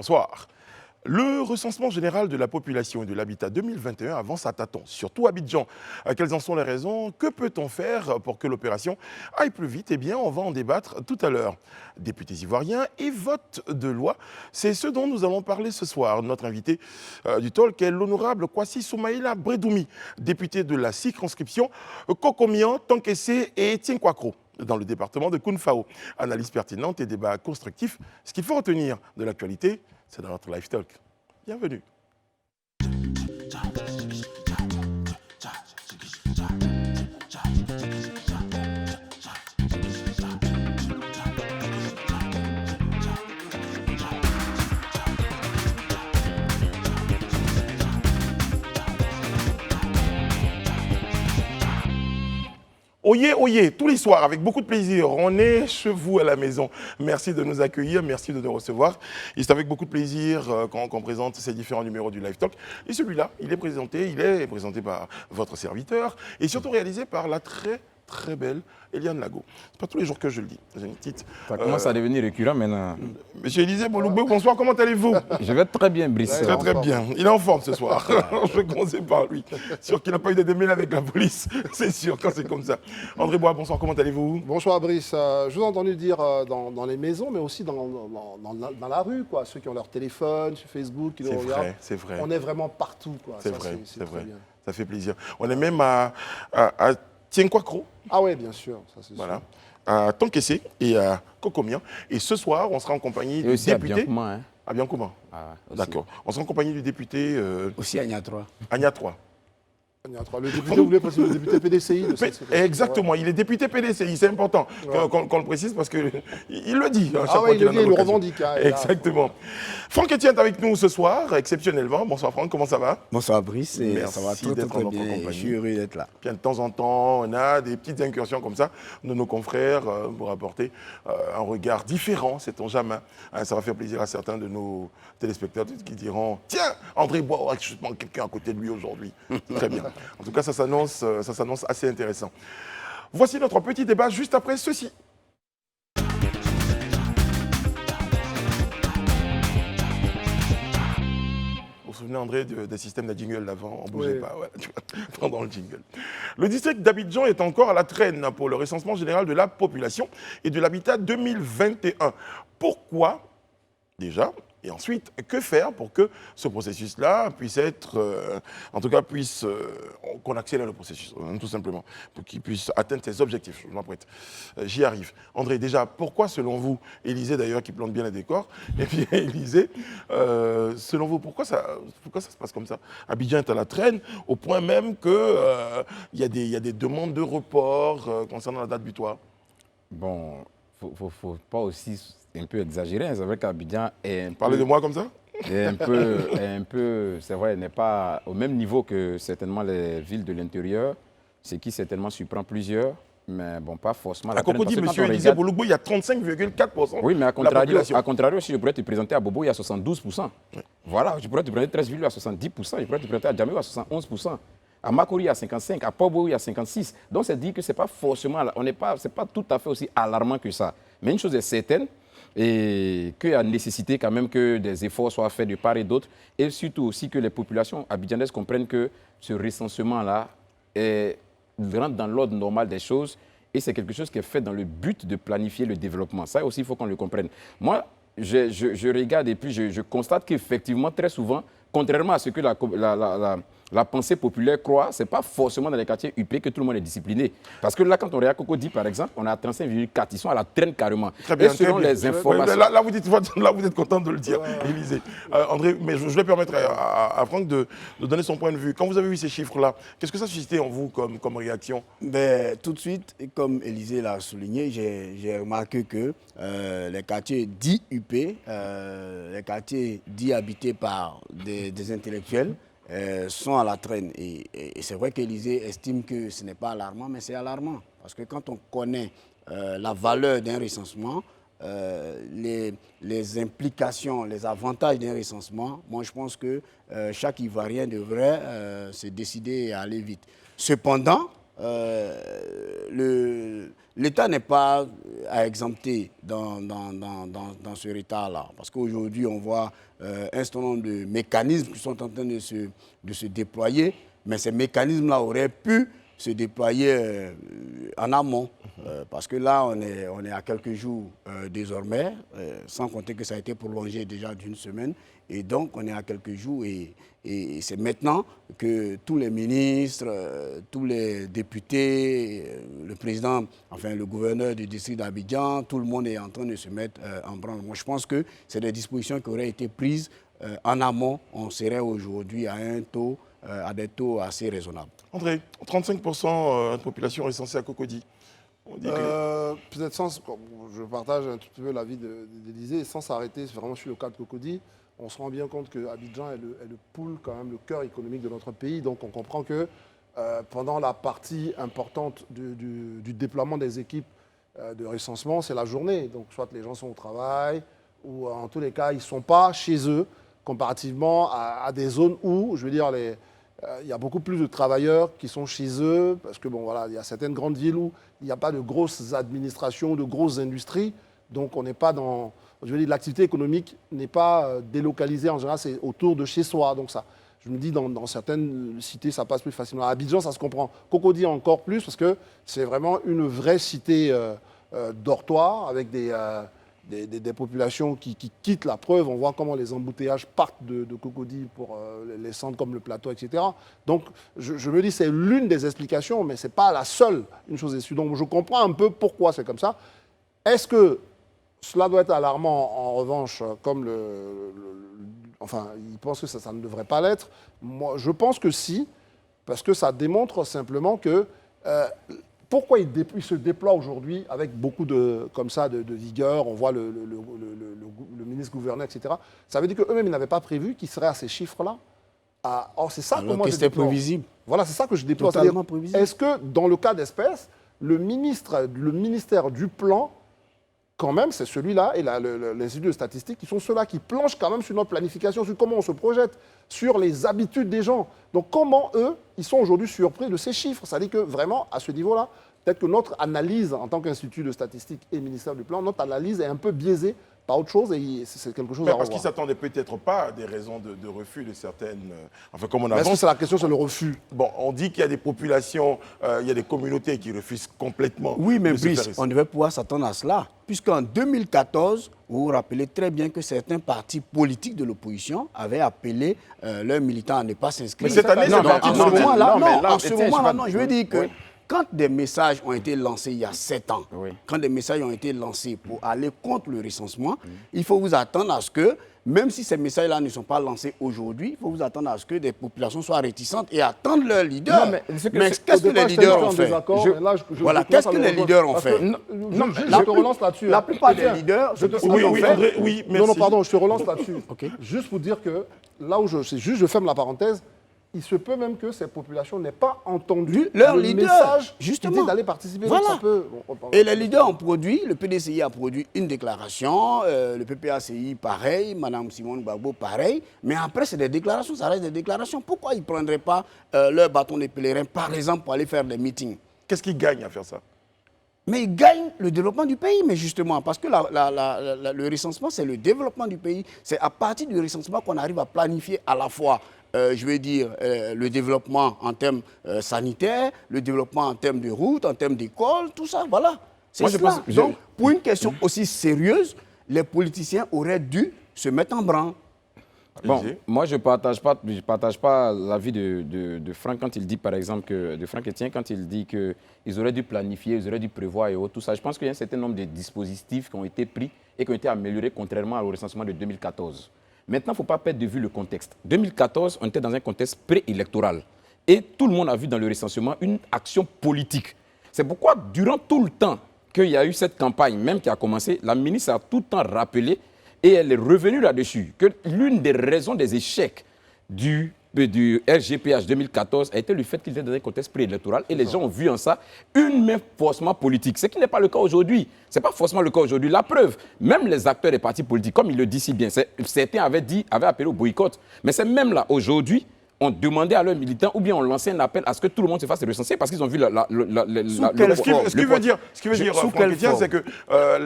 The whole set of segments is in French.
Bonsoir. Le recensement général de la population et de l'habitat 2021 avance à tâtons, surtout à Abidjan. Quelles en sont les raisons? Que peut-on faire pour que l'opération aille plus vite? Eh bien, on va en débattre tout à l'heure. Députés ivoiriens et vote de loi, c'est ce dont nous allons parler ce soir. Notre invité du talk est l'honorable Kwasi Soumaïla Bredoumi, député de la circonscription Kokomian, Tankessé et Tinkwakro, dans le département de Kounfao. Analyse pertinente et débat constructif. Ce qu'il faut retenir de l'actualité, c'est dans notre Live Talk. Bienvenue. Oyez, oyez, tous les soirs, avec beaucoup de plaisir, on est chez vous à la maison. Merci de nous accueillir, merci de nous recevoir. Et c'est avec beaucoup de plaisir qu'on présente ces différents numéros du Live Talk. Et celui-là, il est présenté par votre serviteur et surtout réalisé par la très belle Eliane Lago. C'est pas tous les jours que je le dis. J'ai une petite. Ça commence à devenir récurrent maintenant. Monsieur Élisée Boloubé, bonsoir, comment allez-vous? Je vais très bien, Brice. Très bien. Il est en forme ce soir. Je vais commencer par lui. Sûr qu'il n'a pas eu de démêlés avec la police. C'est sûr, quand c'est comme ça. André Bois, bonsoir, comment allez-vous? Bonsoir Brice. Je vous ai entendu dire dans les maisons, mais aussi dans la rue, quoi. Ceux qui ont leur téléphone, sur Facebook, qui nous regardent. C'est vrai. On est vraiment partout, quoi. C'est vrai, c'est vrai. Bien. Ça fait plaisir. On est même à Tinkwakro. Ah oui, bien sûr. Ça, c'est voilà. À Tankessé et à Kokomian. Et ce soir, on sera en compagnie du député. À Biancouma, hein. À Biancouma. D'accord. On sera en compagnie du député. Aussi à Niatroa. À Niatroa. Le député, vous voulez préciser, le député PDCI Exactement, il est député PDCI, c'est important qu'on le précise parce qu'il le dit. Il le revendique. Exactement. Franck Etienne est avec nous ce soir, exceptionnellement. Bonsoir Franck, comment ça va? Bonsoir Brice, et merci ça va très bien, je suis heureux d'être là. Bien, de temps en temps, on a des petites incursions comme ça de nos confrères pour apporter un regard différent, sait-on jamais. Ça va faire plaisir à certains de nos téléspectateurs qui diront « Tiens, André Bois, je manque quelqu'un à côté de lui aujourd'hui. » Très bien. En tout cas, ça s'annonce assez intéressant. Voici notre petit débat juste après ceci. Vous vous souvenez, André, des systèmes de jingle d'avant? On ne bougeait pas, ouais, pendant le jingle. Le district d'Abidjan est encore à la traîne pour le recensement général de la population et de l'habitat 2021. Pourquoi, déjà? Et ensuite, que faire pour que ce processus-là puisse être, qu'on accélère le processus, tout simplement, pour qu'il puisse atteindre ses objectifs. Je m'apprête. J'y arrive. André, déjà, pourquoi, selon vous, Élisée d'ailleurs, qui plante bien les décors, et puis Élisée, selon vous, pourquoi ça se passe comme ça? Abidjan est à la traîne, au point même qu'il y a des demandes de report concernant la date butoir. Bon, faut pas aussi un peu exagéré. C'est vrai qu'Abidjan est un peu... Parlez de moi comme ça? Est un peu, c'est vrai, n'est pas au même niveau que certainement les villes de l'intérieur, ce qui certainement surprend plusieurs, mais bon, pas forcément. À Cocody, M. Élisée Bolougbo, il y a 35,4%. Oui, mais à contrario, si je pourrais te présenter à Bobo, il y a 72%. Oui. Voilà, je pourrais te présenter 13 villes à 70%, je pourrais te présenter à Djamé à 71%. À Makori, à 55, à Pobo, à 56. Donc, c'est dit que c'est pas forcément, c'est pas tout à fait aussi alarmant que ça. Mais une chose est certaine, et qu'il y a nécessité quand même que des efforts soient faits de part et d'autre, et surtout aussi que les populations abidjanaises comprennent que ce recensement-là rentre dans l'ordre normal des choses, et c'est quelque chose qui est fait dans le but de planifier le développement. Ça aussi, il faut qu'on le comprenne. Moi, je regarde et puis je constate qu'effectivement, très souvent, contrairement à ce que la pensée populaire croit, ce n'est pas forcément dans les quartiers UP que tout le monde est discipliné. Parce que là, quand on regarde Cocody, par exemple, on a 35,4, ils sont à la traîne carrément. Très bien, et selon les informations... Là, vous êtes content de le dire, Élisée. André, mais je vais permettre à Franck de donner son point de vue. Quand vous avez vu ces chiffres-là, qu'est-ce que ça suscitait en vous comme réaction? Tout de suite, comme Élisée l'a souligné, j'ai remarqué que les quartiers dits UP, les quartiers dits habités par des intellectuels, sont à la traîne. Et c'est vrai qu'Élisée estime que ce n'est pas alarmant, mais c'est alarmant. Parce que quand on connaît la valeur d'un recensement, les implications, les avantages d'un recensement, moi je pense que chaque Ivoirien devrait se décider à aller vite. Cependant, l'État n'est pas à exempter dans ce retard-là. Parce qu'aujourd'hui, on voit un certain nombre de mécanismes qui sont en train de se déployer, mais ces mécanismes-là auraient pu se déployer en amont. Parce que là, on est à quelques jours désormais, sans compter que ça a été prolongé déjà d'une semaine. Et donc, on est à quelques jours et c'est maintenant que tous les ministres, tous les députés, le président, enfin le gouverneur du district d'Abidjan, tout le monde est en train de se mettre en branle. Moi, je pense que c'est des dispositions qui auraient été prises en amont. On serait aujourd'hui à des taux assez raisonnables. André, 35% de population recensée à Cocody. On dit que... Peut-être je partage un petit peu l'avis d'Élysée, sans s'arrêter vraiment sur le cas de Cocody, on se rend bien compte que Abidjan est le pôle, quand même, le cœur économique de notre pays. Donc on comprend que pendant la partie importante du déploiement des équipes de recensement, c'est la journée. Donc soit les gens sont au travail, ou en tous les cas, ils ne sont pas chez eux, comparativement à des zones où, je veux dire, il y a beaucoup plus de travailleurs qui sont chez eux, parce que bon, voilà, il y a certaines grandes villes où il n'y a pas de grosses administrations, de grosses industries, donc on n'est pas dans... Je veux dire, l'activité économique n'est pas délocalisée, en général, c'est autour de chez soi. Donc ça, je me dis, dans certaines cités, ça passe plus facilement. À Abidjan, ça se comprend. Cocody encore plus, parce que c'est vraiment une vraie cité dortoir, avec des populations qui quittent la preuve. On voit comment les embouteillages partent de Cocody pour les centres comme le plateau, etc. Donc je me dis, c'est l'une des explications, mais ce n'est pas la seule, une chose est sûre. Donc je comprends un peu pourquoi c'est comme ça. Est-ce que cela doit être alarmant, en revanche, comme enfin, ils pensent que ça ne devrait pas l'être. Moi, je pense que si, parce que ça démontre simplement que pourquoi ils se déploient aujourd'hui avec beaucoup de vigueur. On voit le ministre-gouverneur, etc. Ça veut dire qu'eux-mêmes, ils n'avaient pas prévu qu'ils seraient à ces chiffres-là. Or, c'est ça que moi, je déplore. Prévisible. Voilà, c'est ça que je déplore. Totalement prévisible. Est-ce que, dans le cas d'espèce, le ministère du Plan, quand même, c'est celui-là et l'Institut de statistique qui sont ceux-là qui planchent quand même sur notre planification, sur comment on se projette, sur les habitudes des gens. Donc comment eux, ils sont aujourd'hui surpris de ces chiffres. Ça dit que vraiment, à ce niveau-là, peut-être que notre analyse en tant qu'Institut de statistique et ministère du Plan, notre analyse est un peu biaisée par autre chose et c'est quelque chose à revoir. Parce qu'ils ne s'attendaient peut-être pas à des raisons de refus de certaines... Enfin, comme on Est-ce que avance... c'est la question sur le refus? Bon, on dit qu'il y a des populations, il y a des communautés qui refusent complètement... Oui, mais de se faire Brice, ici. on devait pouvoir s'attendre à cela. Puisqu'en 2014, vous vous rappelez très bien que certains partis politiques de l'opposition avaient appelé leurs militants à ne pas s'inscrire. Mais cette année, Non, c'est mais parti en de ce ce moment-là, moment-là. en ce moment-là, non. Je veux dire que Oui. quand des messages ont été lancés il y a 7 ans, Oui. quand des messages ont été lancés pour aller contre le recensement, il faut vous attendre à ce que, même si ces messages-là ne sont pas lancés aujourd'hui, il faut vous attendre à ce que des populations soient réticentes et attendent leurs leaders. Non, mais ce que- mais qu'est-ce que les leaders ont fait? Voilà, qu'est-ce que les leaders ont fait? Je te relance là-dessus. La plupart des leaders, je te Oui, en oui, fait. André, oui, merci. Non, pardon, je te relance là-dessus. Ok. Juste pour dire que là où je ferme la parenthèse, il se peut même que ces populations n'aient pas entendu leur le leader, message justement. qui dit d'aller participer. Voilà. Donc ça peut, Et les leaders ont produit, le PDCI a produit une déclaration, le PPACI pareil, Mme Simone Gbagbo pareil, mais après c'est des déclarations, ça reste des déclarations. Pourquoi ils ne prendraient pas leur bâton de pèlerin, par exemple, pour aller faire des meetings? Qu'est-ce qu'ils gagnent à faire ça? Mais ils gagnent le développement du pays, mais justement, parce que le recensement, c'est le développement du pays. C'est à partir du recensement qu'on arrive à planifier à la fois, je vais dire, le développement en termes sanitaires, le développement en termes de routes, en termes d'écoles, tout ça, voilà. C'est Moi, je cela. pense- Donc, pour une question aussi sérieuse, les politiciens auraient dû se mettre en branle. Bon, Olivier. moi, je ne partage pas l'avis de Franck quand il dit, par exemple, de Franck Etienne, quand il dit qu'ils auraient dû planifier, ils auraient dû prévoir et tout ça. Je pense qu'il y a un certain nombre de dispositifs qui ont été pris et qui ont été améliorés contrairement au recensement de 2014. Maintenant, il ne faut pas perdre de vue le contexte. 2014, on était dans un contexte préélectoral. Et tout le monde a vu dans le recensement une action politique. C'est pourquoi, durant tout le temps qu'il y a eu cette campagne, même qui a commencé, la ministre a tout le temps rappelé, et elle est revenue là-dessus, que l'une des raisons des échecs du RGPH 2014 a été le fait qu'il était dans un contexte préélectoral et les gens ont vu en ça une même forcément politique. Ce qui n'est pas le cas aujourd'hui. Ce n'est pas forcément le cas aujourd'hui. La preuve, même les acteurs des partis politiques, comme il le dit si bien, certains avaient appelé au boycott. Mais c'est même là, aujourd'hui, ont demandé à leurs militants ou bien ont lancé un appel à ce que tout le monde se fasse recenser parce qu'ils ont vu Ce qui veut dire, sous Franck quelle Etienne, forme? c'est que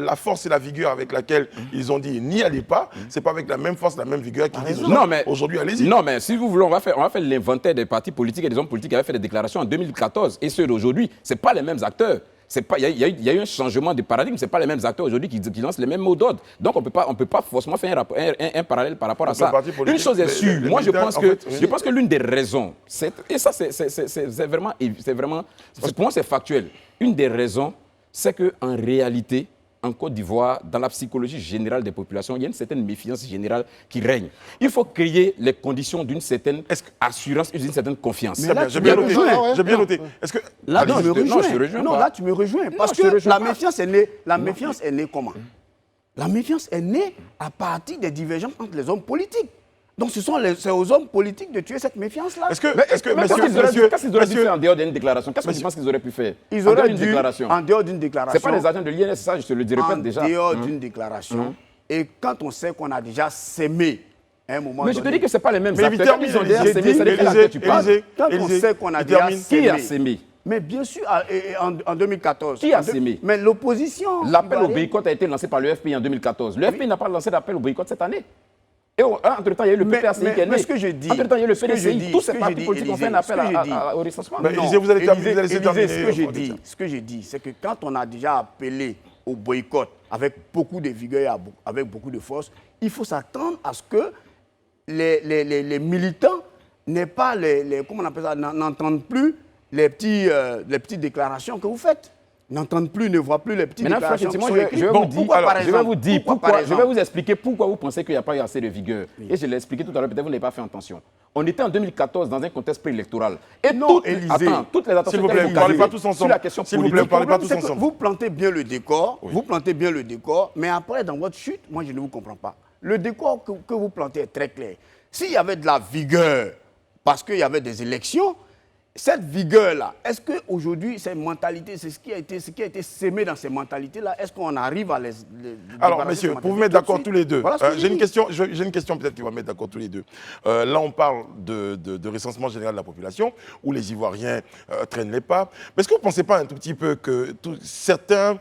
la force et la vigueur avec laquelle ils ont dit n'y allez pas, c'est pas avec la même force, la même vigueur qu'ils disent aujourd'hui allez-y. Non, mais si vous voulez, on va faire l'inventaire des partis politiques et des hommes politiques qui avaient fait des déclarations en 2014 et ceux d'aujourd'hui. Ce n'est pas les mêmes acteurs. Il y a eu un changement de paradigme. Ce n'est pas les mêmes acteurs aujourd'hui qui lancent les mêmes mots d'ordre. Donc, on ne peut pas forcément faire un parallèle par rapport à ça. Une chose est sûre, moi, je pense que l'une des raisons, et ça, c'est vraiment, pour moi, c'est factuel. Une des raisons, c'est qu'en réalité, en Côte d'Ivoire, dans la psychologie générale des populations, il y a une certaine méfiance générale qui règne. Il faut créer les conditions d'une certaine assurance et d'une certaine confiance. Mais là, j'ai bien noté. Est-ce que là, tu me non, je te rejoins. rejoins Non, pas. là, tu me rejoins. Parce je te que rejoins la pas. méfiance est née comment? La méfiance est née à partir des divergences entre les hommes politiques. Donc, c'est aux hommes politiques de tuer cette méfiance-là. est-ce que Qu'est-ce qu'ils auraient dû faire en dehors d'une déclaration? Qu'est-ce que tu penses qu'ils auraient pu faire? Ils En dehors auraient d'une dû, déclaration. en dehors d'une déclaration, C'est pas les agents de l'INS, ça, je te le répète déjà. en dehors d'une déclaration, et quand on sait qu'on a déjà sémé à un moment Mais je te donné, dis que ce n'est pas les mêmes Mais acteurs. Quand ils ont déjà sémé, c'est de quel acteur tu parles? quand on sait qu'on a déjà Qui a sémé, sémé? mais bien sûr, en 2014. Qui a sémé? Mais l'opposition. L'appel au ivoirienne. boycott a été lancé par le FPI en 2014. Le FPI n'a pas lancé d'appel au boycott cette année. Et entre-temps, il y a eu le PPACI qui est né. Mais ce que je dis, Entre-temps, il y a eu le ce que je PDCI. dis, Tous ce ces que partis je dis, politiques ont fait un Élisée, appel ce que je dis. au recensement. Mais Non, Élisée, vous allez Élisée, laisser terminer. ce que j'ai dit, c'est que quand on a déjà appelé au boycott avec beaucoup de vigueur et avec beaucoup de force, il faut s'attendre à ce que les militants n'aient pas comment on appelle ça, n'entendent plus les petites déclarations que vous faites. N'entendent plus, ne voient plus les petites Maintenant, déclarations. effectivement, qui sont écrites. je vais vous expliquer pourquoi vous pensez qu'il n'y a pas eu assez de vigueur. Et je l'ai expliqué tout à l'heure, peut-être vous n'avez pas fait attention. On était en 2014 dans un contexte préélectoral. Et Non, Élisée. toutes les attentions S'il vous plaît, étaient ne parlez focalisées pas tous sur ensemble. la question S'il vous plaît, politique. parlez pas Le tous problème, c'est que ensemble. vous plantez bien le décor, mais après, dans votre chute, moi, je ne vous comprends pas. Le décor que vous plantez est très clair. S'il y avait de la vigueur, parce qu'il y avait des élections, cette vigueur-là, est-ce qu'aujourd'hui, ces mentalités, c'est ce qui a été sémé dans ces mentalités-là, est-ce qu'on arrive à les Alors, débarrasser messieurs, de ces pour vous mentalités mettre d'accord tout de tous les deux, suite? Voilà ce que j'ai une question peut-être qui va mettre d'accord tous les deux. Là, on parle de recensement général de la population, où les Ivoiriens traînent les pas. Mais est-ce que vous ne pensez pas un tout petit peu que certains,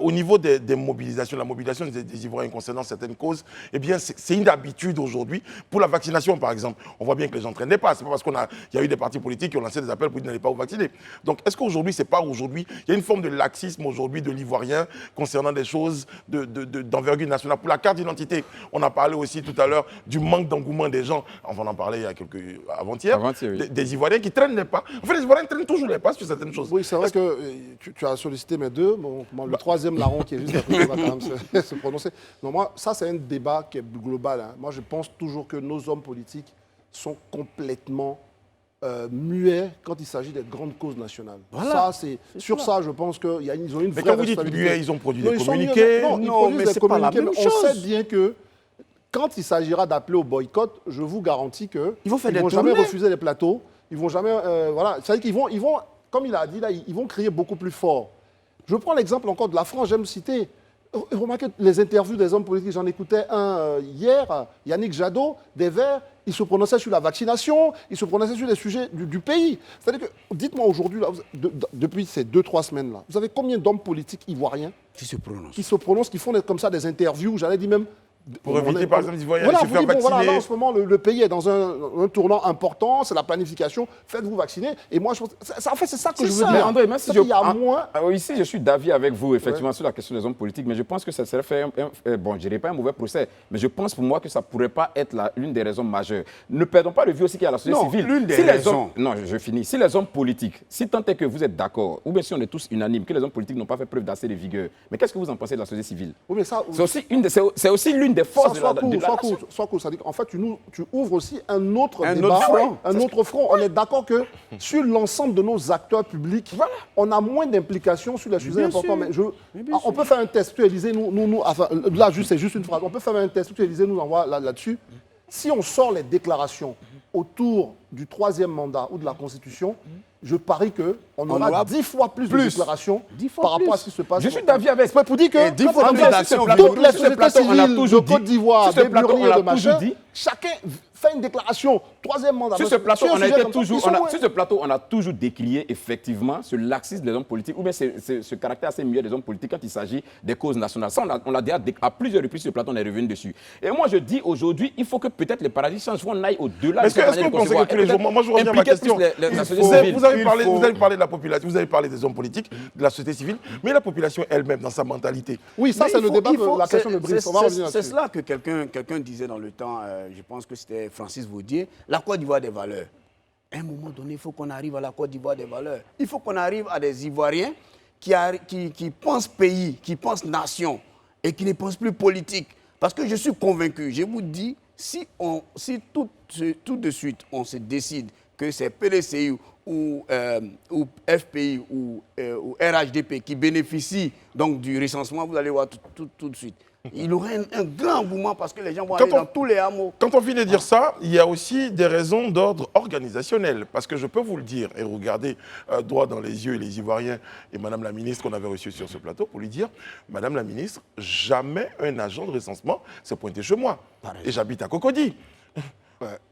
au niveau des mobilisations, la mobilisation des Ivoiriens concernant certaines causes, eh bien, c'est une habitude aujourd'hui. Pour la vaccination, par exemple, on voit bien que les gens ne traînent les pas. Ce n'est pas parce qu'il y a eu des partis politiques qui ont lancé des appels pour dire n'allez pas vous vacciner. Donc, est-ce qu'aujourd'hui, c'est pas aujourd'hui, il y a une forme de laxisme aujourd'hui de l'Ivoirien concernant des choses d'envergure nationale. Pour la carte d'identité, on a parlé aussi tout à l'heure du manque d'engouement des gens. On va en parler il y a avant-hier, oui. des Ivoiriens qui traînent les pas. En fait, les Ivoiriens traînent toujours les pas sur certaines choses. Oui, c'est vrai que tu as sollicité mes deux. Bon, le troisième larron qui est juste après, va quand même se prononcer. Non, moi, ça, c'est un débat qui est global. Hein. Moi, je pense toujours que nos hommes politiques sont complètement muets quand il s'agit des grandes causes nationales. Voilà. Sur ça, je pense qu'ils ont une Mais vraie quand vous dites responsabilité. muets, ils ont produit Non, des ils sont communiqués. muets. Non, ils Non, produisent mais des c'est pas la communiqués, même mais on chose. sait bien que quand il s'agira d'appeler au boycott, je vous garantis qu'ils Ils vont faire ne des vont jamais tournées. refuser les plateaux. Ils vont jamais. Voilà. C'est-à-dire qu'ils vont, comme il a dit là, ils vont crier beaucoup plus fort. Je prends l'exemple encore de la France, j'aime citer. Remarquez les interviews des hommes politiques. J'en écoutais un hier, Yannick Jadot, des Verts. Il se prononçait sur la vaccination, il se prononçait sur les sujets du pays. C'est-à-dire que, dites-moi aujourd'hui, là, depuis ces 2-3 semaines-là, vous avez combien d'hommes politiques ivoiriens Qui se prononce. qui se prononcent, qui font comme ça des interviews, j'allais dire même... Pour éviter, par exemple, les Ivoiriens Voilà, de se vous faire dites, bon, voilà, vacciner. là, en ce moment, le pays est dans un tournant important, c'est la planification, faites-vous vacciner. Et moi, je pense, en fait, c'est ça que je veux Mais dire. André, même si C'est qu'il y a moins... Ici, je suis d'avis avec vous, effectivement, sur la question des hommes politiques, mais je pense que ça serait faire, bon, je dirais pas un mauvais procès, mais je pense pour moi que ça ne pourrait pas être l'une des raisons majeures. Ne perdons pas de vue aussi qu'il y a la société Non, civile. l'une des Si les raisons. hommes- non, je finis. Si les hommes politiques, si tant est que vous êtes d'accord, ou bien si on est tous unanimes, que les hommes politiques n'ont pas fait preuve d'assez de vigueur, mais qu'est-ce que vous en pensez de la société civile? Oui, mais ça... C'est aussi l'une des forces de la nation. Soit court, c'est-à-dire qu'en fait, tu ouvres aussi un autre Un débat, autre front. un autre front. On est d'accord que sur l'ensemble de nos acteurs publics, on a moins d'implications sur les sujets bien importants. sûr. Mais on peut faire un test, tu Élisée, enfin, là, c'est juste une phrase. On peut faire un test, tu Élisée nous envoie là-dessus. Si on sort les déclarations autour du 3e mandat ou de la Constitution, je parie qu'on aura 10 fois plus de déclarations 10 fois par rapport plus. à ce qui se passe. Je suis d'avis avec. C'est pour dire que Et 10 fois quand plus on regarde d'actions toutes les Sur ce sociétés plateau, on l'a civiles de toujours dit. Côte d'Ivoire, Sur ce des plateau, on Burniers, l'a de machin, toujours dit. chacun fait une déclaration, 3e mandat. Sur ce plateau, un on a sujet été comme ça, toujours, ils sont on a, loin. sur ce plateau, on a toujours décrié effectivement ce laxisme des hommes politiques ou bien ce caractère assez muet des hommes politiques quand il s'agit des causes nationales. Ça, on l'a déjà à plusieurs reprises sur ce plateau, on est revenu dessus. Et moi, je dis aujourd'hui, il faut que peut-être les paradigmes changent, qu'on aille au-delà de Est-ce cette que manière vous de pensez concevoir. que tous les jours, moi je reviens à ma Impliquer question. plus la société Vous avez, civile. vous avez parlé de la population, vous avez parlé des hommes politiques, de la société civile, mais la population elle-même dans sa mentalité. Oui, ça Mais c'est il le faut- débat, il faut- la question de c'est- Brice. On va revenir C'est là-dessus. cela que quelqu'un disait dans le temps, je pense que c'était Francis Vaudier, la Côte d'Ivoire des valeurs. À un moment donné, il faut qu'on arrive à la Côte d'Ivoire des valeurs. Il faut qu'on arrive à des Ivoiriens qui pensent pays, qui pensent nation et qui ne pensent plus politique. Parce que je suis convaincu, je vous dis, si tout de suite on se décide que c'est PDCI ou FPI ou RHDP qui bénéficient donc du recensement, vous allez voir tout de suite. Il y aura un grand engouement parce que les gens vont aller dans tous les hameaux. Quand on vient de dire ça, il y a aussi des raisons d'ordre organisationnel. Parce que je peux vous le dire, et regardez droit dans les yeux les Ivoiriens et Madame la ministre qu'on avait reçue sur ce plateau pour lui dire, Madame la ministre, jamais un agent de recensement s'est pointé chez moi. Et j'habite à Cocody.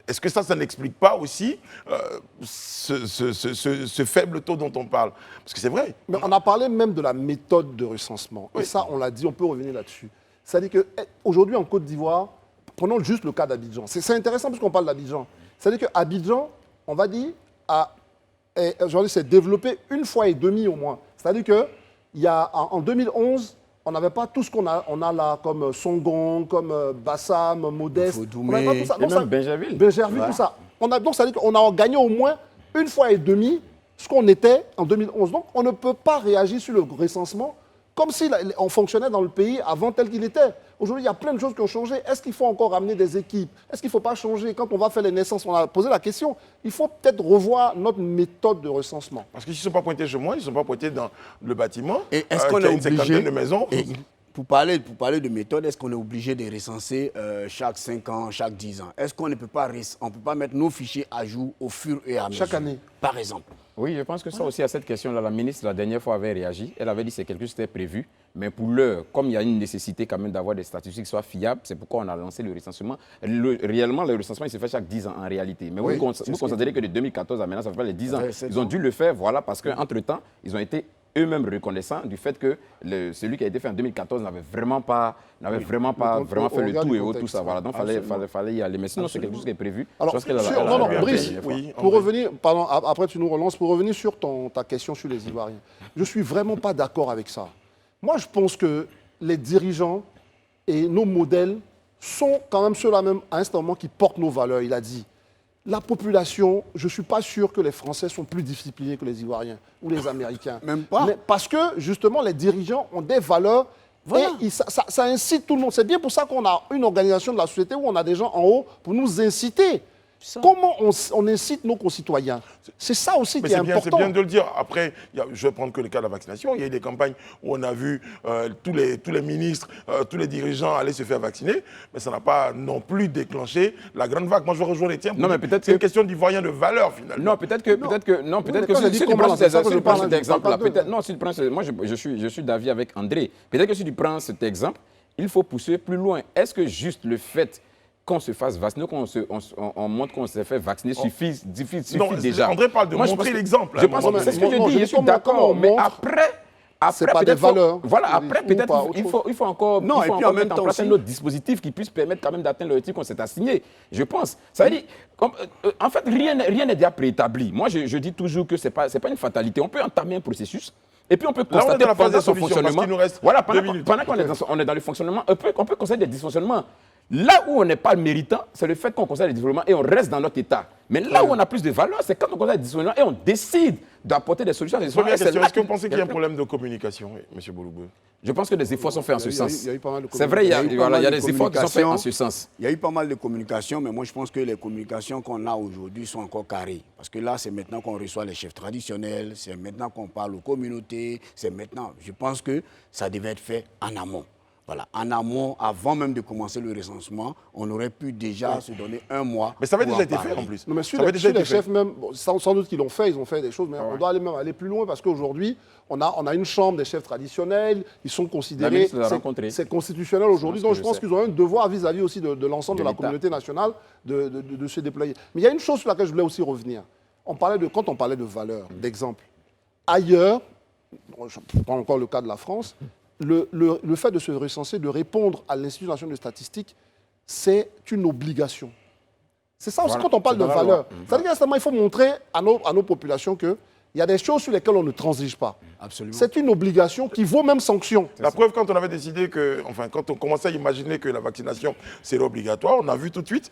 Est-ce que ça n'explique pas aussi ce faible taux dont on parle? Parce que c'est vrai. Mais on a parlé même de la méthode de recensement. Et ça, on l'a dit, on peut revenir là-dessus. C'est-à-dire qu'aujourd'hui, en Côte d'Ivoire, prenons juste le cas d'Abidjan. C'est intéressant parce qu'on parle d'Abidjan. C'est-à-dire qu'Abidjan, on va dire, s'est développé 1,5 fois au moins. C'est-à-dire qu'en 2011, on n'avait pas tout ce qu'on a là, comme Songon, comme Bassam, Modeste. On n'avait pas tout ça. Et même Benjerville. Benjerville, tout ça. Donc, ça veut dire qu'on a gagné au moins 1,5 fois ce qu'on était en 2011. Donc, on ne peut pas réagir sur le recensement comme si on fonctionnait dans le pays avant tel qu'il était. Aujourd'hui, il y a plein de choses qui ont changé. Est-ce qu'il faut encore ramener des équipes? Est-ce qu'il ne faut pas changer? Quand on va faire les naissances, on a posé la question. Il faut peut-être revoir notre méthode de recensement. Parce qu'ils ne sont pas pointés chez moi, ils ne sont pas pointés dans le bâtiment. Et est-ce qu'on qui a est une cinquantaine obligé de maisons. et pour parler de méthode, est-ce qu'on est obligé de recenser chaque 5 ans, chaque 10 ans? Est-ce qu'on ne peut pas, mettre nos fichiers à jour au fur et à mesure? Chaque année. Par exemple. Oui, je pense que ça aussi, à cette question-là, la ministre, la dernière fois, avait réagi. Elle avait dit que c'est quelque chose qui était prévu. Mais pour l'heure, comme il y a une nécessité quand même d'avoir des statistiques qui soient fiables, c'est pourquoi on a lancé le recensement. Réellement, le recensement, il se fait chaque 10 ans en réalité. Mais Oui, vous considérez que de 2014 à maintenant, ça fait pas les 10 ans. Ouais, 7 Ils ont ans. dû le faire, voilà, parce qu'entre-temps, ils ont été eux-mêmes reconnaissants du fait que celui qui a été fait en 2014 n'avait vraiment pas fait le tout et tout ça. Voilà, donc il fallait y aller. Mais sinon, c'est quelque chose qui est prévu. Alors, Je pense qu'elle a- non, elle a- Brice, Oui, pour revenir, pardon, après tu nous relances, pour revenir sur ta question sur les Ivoiriens, je ne suis vraiment pas d'accord avec ça. Moi, je pense que les dirigeants et nos modèles sont quand même ceux-là même à un moment qui portent nos valeurs, il a dit. La population, je ne suis pas sûr que les Français sont plus disciplinés que les Ivoiriens ou les Américains. Même pas. Mais parce que, justement, les dirigeants ont des valeurs et ça incite tout le monde. C'est bien pour ça qu'on a une organisation de la société où on a des gens en haut pour nous inciter. Comment on incite nos concitoyens? C'est ça aussi Mais qui est c'est bien, important. c'est bien de le dire. Après, je vais prendre que le cas de la vaccination. Il y a eu des campagnes où on a vu tous les ministres, tous les dirigeants aller se faire vacciner, mais ça n'a pas non plus déclenché la grande vague. Moi, je rejoins les tiens. Non, mais peut-être c'est une que- question d'Ivoirien de valeur, finalement. Non, peut-être que mais quand elle dit comment, c'est ça que je parle, cet je exemple, parle pas d'eux. non, si tu prends, moi je suis d'avis avec André. Peut-être que si tu prends cet exemple, il faut pousser plus loin. Est-ce que juste le fait qu'on se fasse vacciner, on montre qu'on s'est fait vacciner suffit Non, déjà. André parle de Moi, je montrer pense que- l'exemple, à Je un pense moment que c'est ce que donné. je Non, dis, je je dis suis comment d'accord. on Mais montre. C'est pas des peut-être faut- valeurs. Voilà, Ou après, pas peut-être autre chose. il faut encore, Non, il et faut puis encore en même mettre en temps place aussi- un autre dispositif qui puisse permettre quand même d'atteindre l'objectif qu'on s'est assigné. Je pense. Ça veut dire, en fait, rien n'est déjà préétabli. Moi, je dis toujours que ce n'est pas une fatalité. On peut entamer un processus. Et puis on peut Là, on est constater dans la phase pendant de son solution, parce fonctionnement. qu'il nous reste Voilà, 2 minutes. pendant qu'on on est dans le fonctionnement, on peut constater des dysfonctionnements. Là où on n'est pas méritant, c'est le fait qu'on constate des dysfonctionnements et on reste dans notre état. Mais là où on a plus de valeur, c'est quand on constate des dysfonctionnements et on décide d'apporter des solutions à des Première dysfonctionnements. question, est-ce que vous pensez qu'il y a un problème de communication, M. Bouloubou? Je pense que des efforts sont faits en ce Il y a eu- sens. il y a eu pas mal de C'est vrai, il y a communication. Il y a eu pas mal de des efforts qui sont faits en communication. ce sens. Il y a eu pas mal de communication, mais moi je pense que les communications qu'on a aujourd'hui sont encore carrées. Parce que là, c'est maintenant qu'on reçoit les chefs traditionnels, c'est maintenant qu'on parle aux communautés, c'est maintenant. Je pense que ça devait être fait en amont. Voilà, en amont, avant même de commencer le recensement, on aurait pu déjà se donner un mois. Mais ça avait pour déjà été parler. fait en plus. Non, mais Ça sur avait les, déjà sur les été fait. chefs même, bon, sans doute qu'ils l'ont fait, ils ont fait des choses, mais on doit même aller plus loin parce qu'aujourd'hui, on a une chambre des chefs traditionnels, ils sont La considérés, ministre l'a rencontré. c'est constitutionnel aujourd'hui, C'est donc ce je que pense je sais. qu'ils ont un devoir vis-à-vis aussi de l'ensemble de De la l'État. communauté nationale de se déployer. Mais il y a une chose sur laquelle je voulais aussi revenir. Quand on parlait de valeurs, d'exemple, ailleurs, bon, je prends encore le cas de la France, le fait de se recenser, de répondre à l'Institut national de statistique, c'est une obligation. C'est ça aussi Voilà, quand on parle c'est de dans la valeurs. loi. C'est-à-dire qu'il faut montrer à nos populations qu'il y a des choses sur lesquelles on ne transige pas. Absolument. C'est une obligation qui vaut même sanction. La preuve, quand on avait décidé que, enfin, quand on commençait à imaginer que la vaccination serait obligatoire, on a vu tout de suite.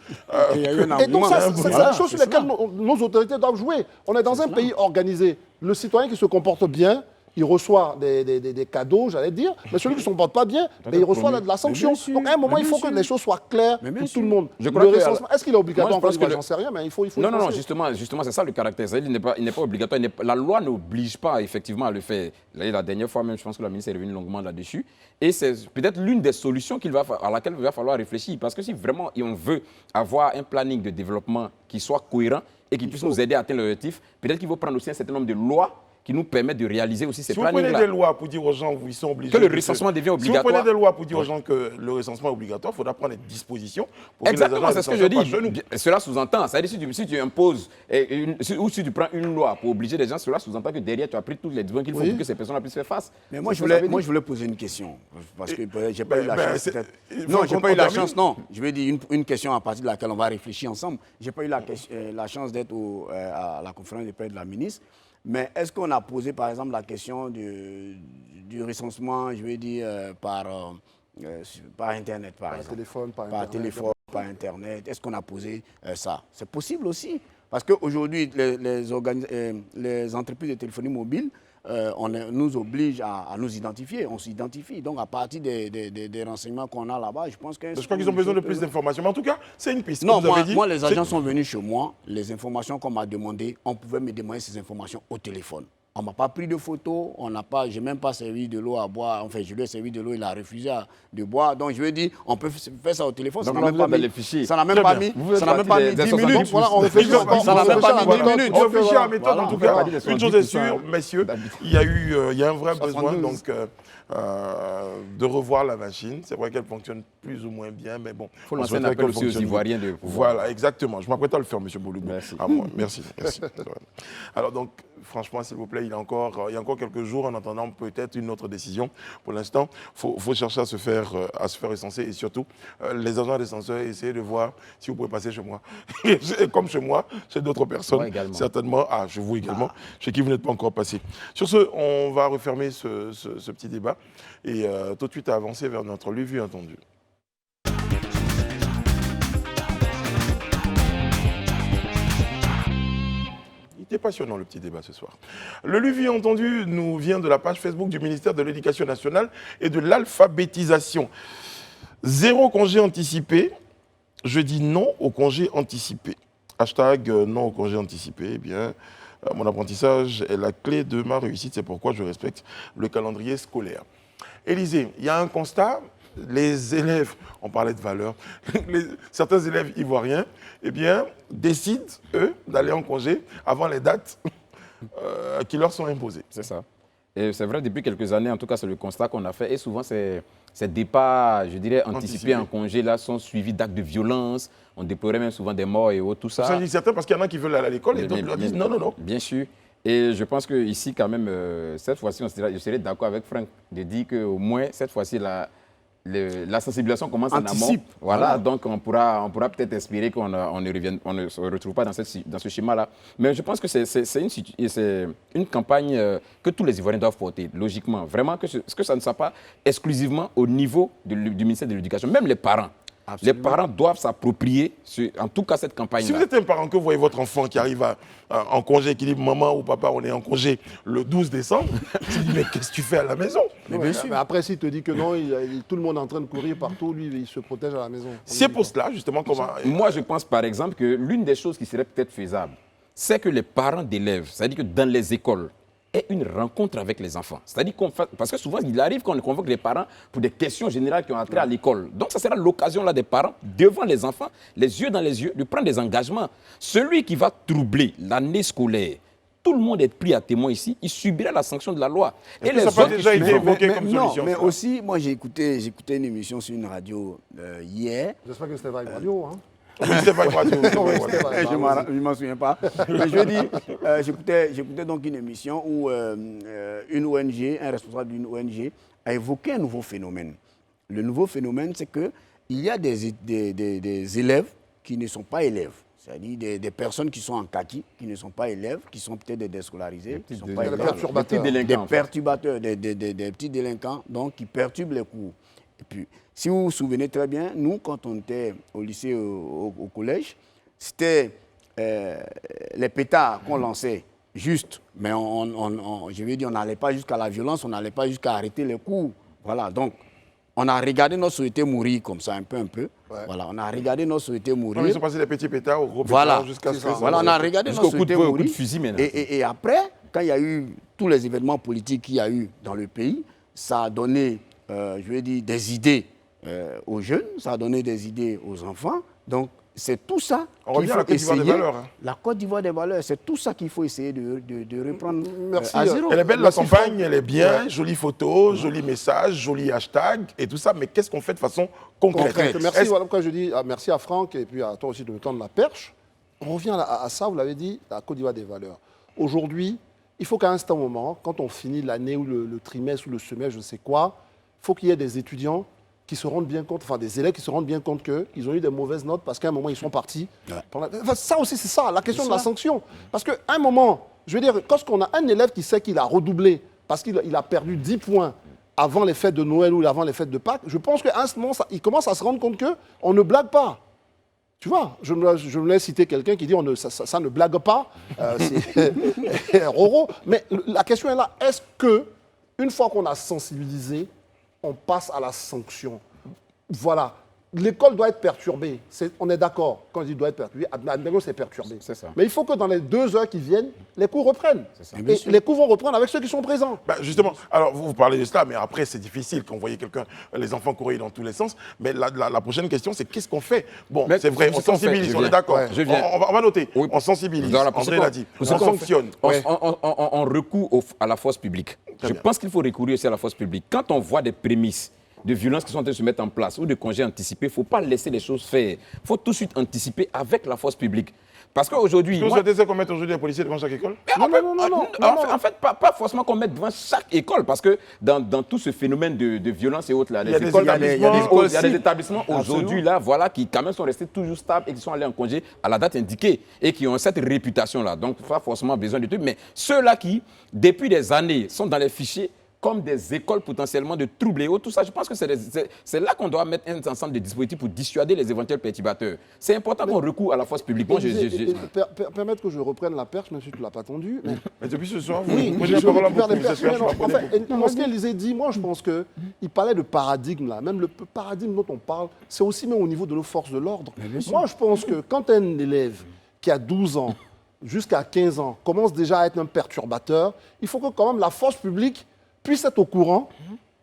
Et il y a eu un Et donc engouement. ça, c'est Voilà, des choses sur c'est lesquelles cela. nos autorités doivent jouer. On est dans un pays organisé. Le citoyen qui se comporte bien, il reçoit des cadeaux, j'allais dire, mais celui qui ne se comporte pas bien, il reçoit de la sanction. bien sûr, Donc à un moment, mais il faut bien que sûr. les choses soient claires Mais bien pour tout sûr. le monde. Je crois Le que, recensement, est-ce qu'il est obligatoire? moi, je pense Encore une que fois, j'en sais rien, mais il faut Non, non, non, penser. justement, c'est ça le caractère. C'est-à-dire, il n'est pas obligatoire. La loi n'oblige pas effectivement à le faire. La dernière fois même, je pense que la ministre est revenue longuement là-dessus. Et c'est peut-être l'une des solutions à laquelle il va falloir réfléchir. Parce que si vraiment on veut avoir un planning de développement qui soit cohérent et qui puisse nous aider à atteindre l'objectif, peut-être qu'il faut prendre aussi un certain nombre de lois qui nous permettent de réaliser aussi ces Si vous prenez plannings-là. des lois pour dire aux gens où ils sont obligés. Que le de recensement devient Si vous obligatoire. prenez des lois pour dire aux gens que le recensement est obligatoire, il faudra prendre des dispositions pour Exactement, que c'est les ce que je agents dis. passent chez nous. Cela sous-entend. C'est-à-dire si tu imposes ou si tu prends une loi pour obliger les gens, cela sous-entend que derrière tu as pris toutes les dispositions qu'il faut Oui. pour que ces personnes puissent faire face. Mais moi, C'est je ce que ça veut voulais, dire. moi, je voulais poser une question. Parce que j'ai pas eu la ben, chance. c'est- peut-être. il faut Non, j'ai qu'on pas eu la termine. chance. Non, je vais dire une question à partir de laquelle on va réfléchir ensemble. J'ai pas eu la chance d'être à la conférence de presse de la ministre. Mais est-ce qu'on a posé, par exemple, la question du recensement, je vais dire, par Internet, par exemple? Téléphone, par Par Internet. téléphone, par Internet. Est-ce qu'on a posé ça? C'est possible aussi. Parce qu'aujourd'hui, les entreprises de téléphonie mobile nous obligent à nous identifier. On s'identifie. Donc, à partir des renseignements qu'on a là-bas, je pense que... Je crois qu'ils ont besoin de plus d'informations. Mais en tout cas, c'est une piste. Non, Comme vous avez dit, moi, les c'est- agents sont venus chez moi. Les informations qu'on m'a demandées, on pouvait me demander ces informations au téléphone. On ne m'a pas pris de photos, je n'ai même pas servi de l'eau à boire. Enfin, je lui ai servi de l'eau, il a refusé de boire. Donc, je lui ai dit, on peut faire ça au téléphone. Donc, Ça là, n'a même vous pas êtes dans mis- les fichiers. ça n'a même Très pas bien. mis, Vous faites ça n'a même pas partie mis des 10 70%. minutes. Voilà, on réfléchit Ça encore. Ça n'a même pas mis 10 Voilà. minutes. On réfléchit à la méthode, Voilà, en tout on fait cas. partie des Une chose est 70%, sûre, messieurs, il y a un vrai besoin donc, de revoir la machine. C'est vrai qu'elle fonctionne plus ou moins bien, mais bon. Faut on lancer un souhaiterait appel qu'elle aussi aux fonctionne Ivoiriens de pouvoir. Voilà, exactement. Je m'apprête à le faire, M. Bouloubou. Merci. À moi. Merci. Merci. Alors donc, franchement, s'il vous plaît, il y a encore quelques jours en attendant peut-être une autre décision. Pour l'instant, il faut chercher à se faire recenser et surtout, les agents des censeurs, essayez de voir si vous pouvez passer chez moi. Et comme chez moi, chez d'autres personnes, Moi également. certainement. Ah, chez vous également, chez qui vous n'êtes pas encore passé. Sur ce, on va refermer ce petit débat et tout de suite avancer vers notre Lu-Vu entendu. C'était passionnant le petit débat ce soir. Le Lu-Vu entendu nous vient de la page Facebook du ministère de l'Éducation nationale et de l'alphabétisation. 0 congé anticipé. Je dis non au congé anticipé. Hashtag non au congé anticipé. Eh bien, mon apprentissage est la clé de ma réussite. C'est pourquoi je respecte le calendrier scolaire. Élisée, il y a un constat. Les élèves, on parlait de valeur, certains élèves ivoiriens, eh bien, décident, eux, d'aller en congé avant les dates qui leur sont imposées. C'est ça. Et c'est vrai, depuis quelques années, en tout cas, c'est le constat qu'on a fait. Et souvent, ces départs, je dirais, anticipés en congé, là, sont suivis d'actes de violence. On déplorait même souvent des morts et autres, tout ça. Ça dit certains parce qu'il y en a qui veulent aller à l'école et d'autres leur disent non, non, non. Bien sûr. Et je pense qu'ici, quand même, cette fois-ci, je serais d'accord avec Franck de dire qu'au moins, cette fois-ci, la sensibilisation commence en amont. Anticipe. Voilà, donc on pourra peut-être espérer qu'on ne se retrouve pas dans ce schéma-là. Mais je pense que c'est une campagne que tous les Ivoiriens doivent porter, logiquement. Vraiment, que ça ne soit pas exclusivement au niveau du ministère de l'Éducation. Même les parents. Absolument. Les parents doivent s'approprier, en tout cas, cette campagne-là. Si vous êtes un parent que vous voyez votre enfant qui arrive en congé, qui dit maman ou papa, on est en congé le 12 décembre, tu dis mais qu'est-ce que tu fais à la maison? Mais bien sûr. Mais après, s'il te dit que non, tout le monde est en train de courir partout, lui, il se protège à la maison. C'est pour cela, justement, comment. Moi, je pense par exemple que l'une des choses qui serait peut-être faisable, c'est que les parents d'élèves, c'est-à-dire que dans les écoles, ait une rencontre avec les enfants. C'est-à-dire parce que souvent, il arrive qu'on convoque les parents pour des questions générales qui ont trait à l'école. Donc, ça sera l'occasion là des parents, devant les enfants, les yeux dans les yeux, de prendre des engagements. Celui qui va troubler l'année scolaire, tout le monde est pris à témoin ici, il subira la sanction de la loi. Et les ça n'a pas déjà été évoqué comme solution? Mais aussi, moi j'ai écouté une émission sur une radio hier. J'espère que c'était Vibe Radio. Hein. Oui, c'était pas radio. Je ne m'en souviens pas. Mais je dis, j'écoutais donc une émission où une ONG, un responsable d'une ONG, a évoqué un nouveau phénomène. Le nouveau phénomène, c'est qu'il y a des élèves qui ne sont pas élèves. C'est-à-dire des personnes qui sont en kaki, qui ne sont pas élèves, qui sont peut-être des déscolarisés, qui ne sont pas élèves, des petits délinquants, donc qui perturbent les cours. Et puis, si vous vous souvenez très bien, nous, quand on était au lycée, au collège, c'était les pétards qu'on lançait juste, mais je veux dire, on n'allait pas jusqu'à la violence, on n'allait pas jusqu'à arrêter les cours. Voilà, donc on a regardé notre société mourir comme ça, un peu. Ouais. Voilà, on a regardé notre société mourir. Ils sont passés des petits pétards aux gros pétards jusqu'à ce que ça... Voilà, on a regardé notre société mourir. De fusil, et après, quand il y a eu tous les événements politiques qu'il y a eu dans le pays, ça a donné, je veux dire, des idées aux jeunes, ça a donné des idées aux enfants. Donc, c'est tout ça qu'il faut essayer. La Côte d'Ivoire des valeurs, c'est tout ça qu'il faut essayer de reprendre à zéro. Elle est belle la campagne, elle est bien, jolie photo, joli message, joli hashtag et tout ça, mais qu'est-ce qu'on fait de façon concrète? Merci, voilà pourquoi je dis merci à Franck et puis à toi aussi de me tendre la perche. On revient à ça, vous l'avez dit, la Côte d'Ivoire des valeurs. Aujourd'hui, il faut qu'à un certain moment, quand on finit l'année ou le trimestre ou le semestre, je ne sais quoi, il faut qu'il y ait des étudiants qui se rendent bien compte, enfin des élèves qui se rendent bien compte qu'ils ont eu des mauvaises notes parce qu'à un moment, ils sont partis. Ouais. Enfin, ça aussi, c'est ça, la question de la sanction. Parce qu'à un moment, je veux dire, quand on a un élève qui sait qu'il a redoublé parce qu'il a perdu 10 points avant les fêtes de Noël ou avant les fêtes de Pâques, je pense qu'à un moment, il commence à se rendre compte qu'on ne blague pas. Tu vois, je me laisse citer quelqu'un qui dit ça ne blague pas, c'est Roro. Mais la question est là, est-ce qu'une fois qu'on a sensibilisé, on passe à la sanction? Voilà. L'école doit être perturbée. On est d'accord. Quand je dis doit être perturbée, c'est perturbé. Mais il faut que dans les 2 heures qui viennent, les cours reprennent. Et les cours vont reprendre avec ceux qui sont présents. Bah justement, alors vous parlez de cela, mais après c'est difficile quand vous voyez les enfants courir dans tous les sens. Mais la prochaine question, c'est qu'est-ce qu'on fait? Bon, c'est vrai, on sensibilise, on est d'accord. On va noter. Oui. On sensibilise. André l'a dit. On sanctionne. On recourt à la force publique. Je pense qu'il faut recourir aussi à la force publique. Quand on voit des prémices de violences qui sont en train de se mettre en place ou de congés anticipés, il ne faut pas laisser les choses faire. Il faut tout de suite anticiper avec la force publique. Parce qu'aujourd'hui... Vous souhaitez qu'on mette aujourd'hui les policiers devant chaque école? Non. En fait, pas forcément qu'on mette devant chaque école, parce que dans tout ce phénomène de violence et autres, là, il y a des établissements aujourd'hui là, voilà, qui quand même sont restés toujours stables et qui sont allés en congé à la date indiquée et qui ont cette réputation-là. Donc, pas forcément besoin de tout. Mais ceux-là qui, depuis des années, sont dans les fichiers, comme des écoles potentiellement de troubles et autres, tout ça, je pense que c'est là qu'on doit mettre un ensemble de dispositifs pour dissuader les éventuels perturbateurs. C'est important qu'on recourt à la force publique. Permettre que je reprenne la perche, même si tu ne l'as pas tendue. Mais depuis ce soir, oui, je perds les perches. En fait, ce qu'Élysée dit, moi, je pense qu'il parlait de paradigme, là. Même le paradigme dont on parle, c'est aussi même au niveau de nos forces de l'ordre. Moi, je pense que quand un élève qui a 12 ans jusqu'à 15 ans commence déjà à être un perturbateur, il faut que quand même la force publique puisse être au courant.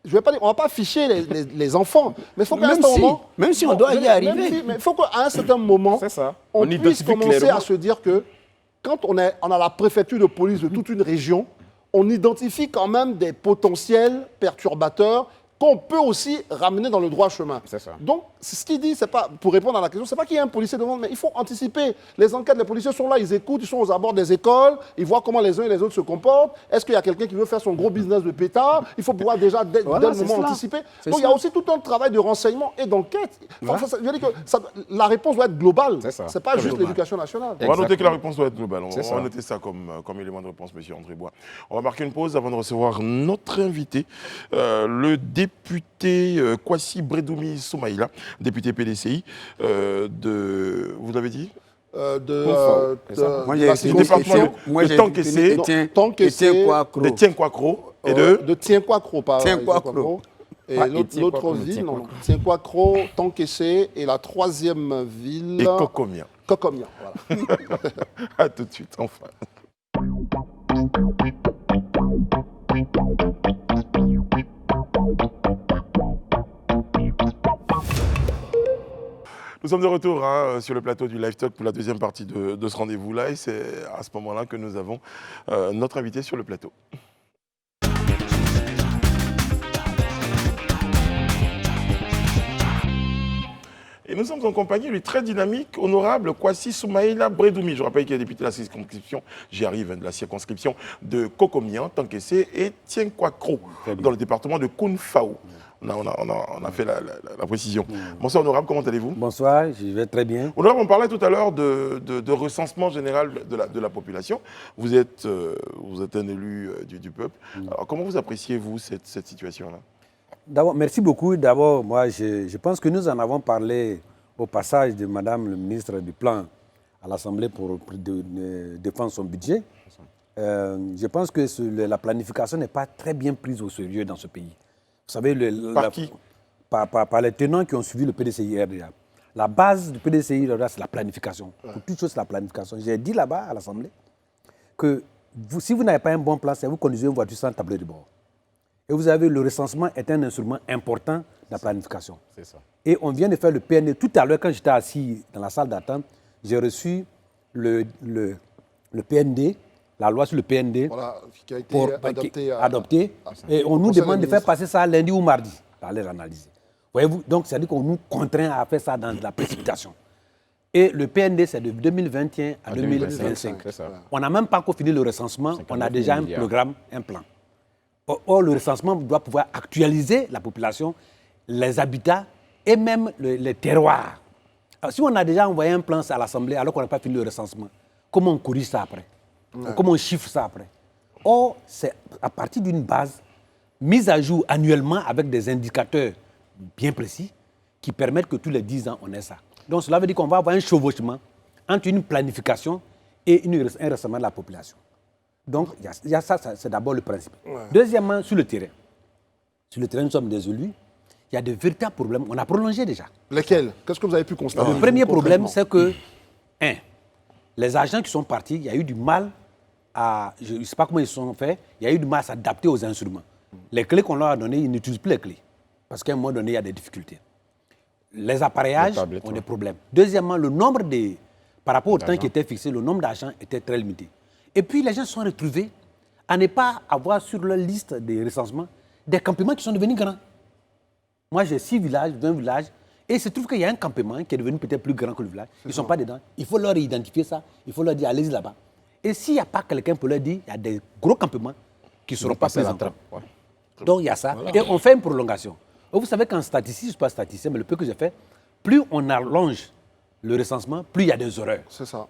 Je vais pas dire, on ne va pas ficher les enfants, mais il faut qu'à un certain moment... Même si on doit y arriver. Mais il faut qu'à un certain moment, on puisse commencer à se dire que quand on a la préfecture de police de toute une région, on identifie quand même des potentiels perturbateurs qu'on peut aussi ramener dans le droit chemin. Donc, ce qu'il dit, c'est pas, pour répondre à la question, c'est pas qu'il y ait un policier devant, mais il faut anticiper. Les enquêtes, les policiers sont là, ils écoutent, ils sont aux abords des écoles, ils voient comment les uns et les autres se comportent. Est-ce qu'il y a quelqu'un qui veut faire son gros business de pétard? Il faut pouvoir déjà, dès le moment, anticiper. Donc, il y a aussi tout un travail de renseignement et d'enquête. Je veux dire que la réponse doit être globale. C'est pas juste l'éducation nationale. On va noter que la réponse doit être globale. On va noter ça comme élément de réponse, M. André Bois. On va marquer une pause avant de recevoir notre invité, le député Kwasi Bredoumi Soumaïla, député PDCI vous l'avez dit de Tanquessé, de Tienkwakro et de Tienkwakro, pas Tienkwakro. Et l'autre ville, Tienkwakro, Tanquessé, et la troisième ville... Et Kokomia. Kokomia, voilà. À tout de suite, enfin. Nous sommes de retour sur le plateau du Live Talk pour la deuxième partie de ce rendez-vous-là. Et c'est à ce moment-là que nous avons notre invité sur le plateau. Et nous sommes en compagnie du très dynamique, honorable Kwasi Soumaïla Bredoumi. Je rappelle qu'il est député de la circonscription, j'y arrive, de la circonscription de Kokomian, Tankessé et Tienkwakro, dans le département de Kounfao. On a fait la précision. Bonsoir honorable, comment allez-vous? Bonsoir, je vais très bien. Honorable, on parlait tout à l'heure de recensement général de la population. Vous êtes un élu du peuple. Alors, comment vous appréciez-vous cette situation-là? D'abord, merci beaucoup. D'abord, moi, je pense que nous en avons parlé au passage de Madame le ministre du Plan à l'Assemblée pour défendre son budget. Je pense que la planification n'est pas très bien prise au sérieux dans ce pays. Vous savez, Par qui? Par les tenants qui ont suivi le PDCI-RDA. La base du PDCI-RDA, c'est la planification. Pour toute chose, c'est la planification. J'ai dit là-bas à l'Assemblée que si vous n'avez pas un bon plan, c'est vous conduisez une voiture sans tableau de bord. Et vous avez le recensement est un instrument important de la planification. C'est ça. Et on vient de faire le PND. Tout à l'heure, quand j'étais assis dans la salle d'attente, j'ai reçu le PND, la loi sur le PND, Voilà, qui a été adoptée. Et on nous demande de faire passer ça lundi ou mardi, pour aller l'analyser. Voyez-vous, donc c'est-à-dire qu'on nous contraint à faire ça dans de la précipitation. Et le PND, c'est de 2021 à 2025. C'est ça. On n'a même pas encore fini le recensement, on a déjà un programme, un plan. Or, le recensement doit pouvoir actualiser la population, les habitats et même les terroirs. Alors, si on a déjà envoyé un plan à l'Assemblée alors qu'on n'a pas fini le recensement, comment on corrige ça après? Comment on chiffre ça après? Or, c'est à partir d'une base mise à jour annuellement avec des indicateurs bien précis qui permettent que tous les 10 ans, on ait ça. Donc, cela veut dire qu'on va avoir un chevauchement entre une planification et un recensement de la population. Donc, il y a ça, c'est d'abord le principe. Deuxièmement, sur le terrain. Sur le terrain, nous sommes des élus. Il y a de véritables problèmes. On a prolongé déjà. Lesquels? Qu'est-ce que vous avez pu constater? Le premier problème, c'est que, les agents qui sont partis, il y a eu du mal je ne sais pas comment ils se sont faits, il y a eu du mal à s'adapter aux instruments. Les clés qu'on leur a données, ils n'utilisent plus les clés. Parce qu'à un moment donné, il y a des difficultés. Les appareillages ont des problèmes. Deuxièmement, le nombre par rapport au temps qui était fixé, le nombre d'agents était très limité. Et puis, les gens se sont retrouvés à ne pas avoir sur leur liste des recensements des campements qui sont devenus grands. Moi, j'ai 6 villages, 20 villages, et il se trouve qu'il y a un campement qui est devenu peut-être plus grand que le village. Ils ne sont pas dedans. Il faut leur identifier ça. Il faut leur dire, allez-y là-bas. Et s'il n'y a pas quelqu'un pour leur dire, il y a des gros campements qui ne seront pas pris en compte. Donc, il y a ça. Voilà. Et on fait une prolongation. Et vous savez qu'en statistique, je ne suis pas statisticien, mais le peu que j'ai fait, plus on allonge le recensement, plus il y a des erreurs. C'est ça.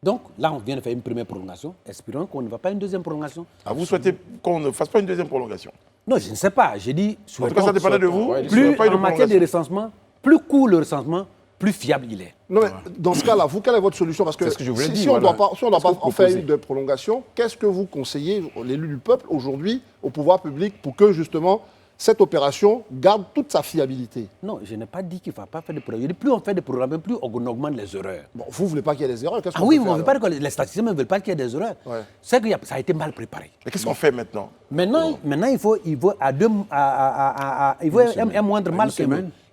Donc, là, on vient de faire une première prolongation. Espérons qu'on ne va pas une deuxième prolongation. Ah, vous souhaitez qu'on ne fasse pas une deuxième prolongation? Non, je ne sais pas. J'ai dit... En tout cas, ça dépendait de vous. Plus en matière de recensement, plus court le recensement, plus fiable il est. Non, mais dans ce cas-là, vous, quelle est votre solution? Parce que, ce que je voulais dire, si on ne doit pas en faire proposer une de prolongation, qu'est-ce que vous conseillez, l'élu du peuple, aujourd'hui, au pouvoir public, pour que, justement, cette opération garde toute sa fiabilité? Non, je n'ai pas dit qu'il ne faut pas faire de programmes. Je dis plus on fait des programmes, plus on augmente les erreurs. Bon, vous ne voulez pas qu'il y ait des erreurs? Ah oui, on veut pas que les statisticiens ne veulent pas qu'il y ait des erreurs. Ouais. C'est que ça a été mal préparé. Mais qu'est-ce qu'on fait maintenant? Maintenant, il faut un moindre mal que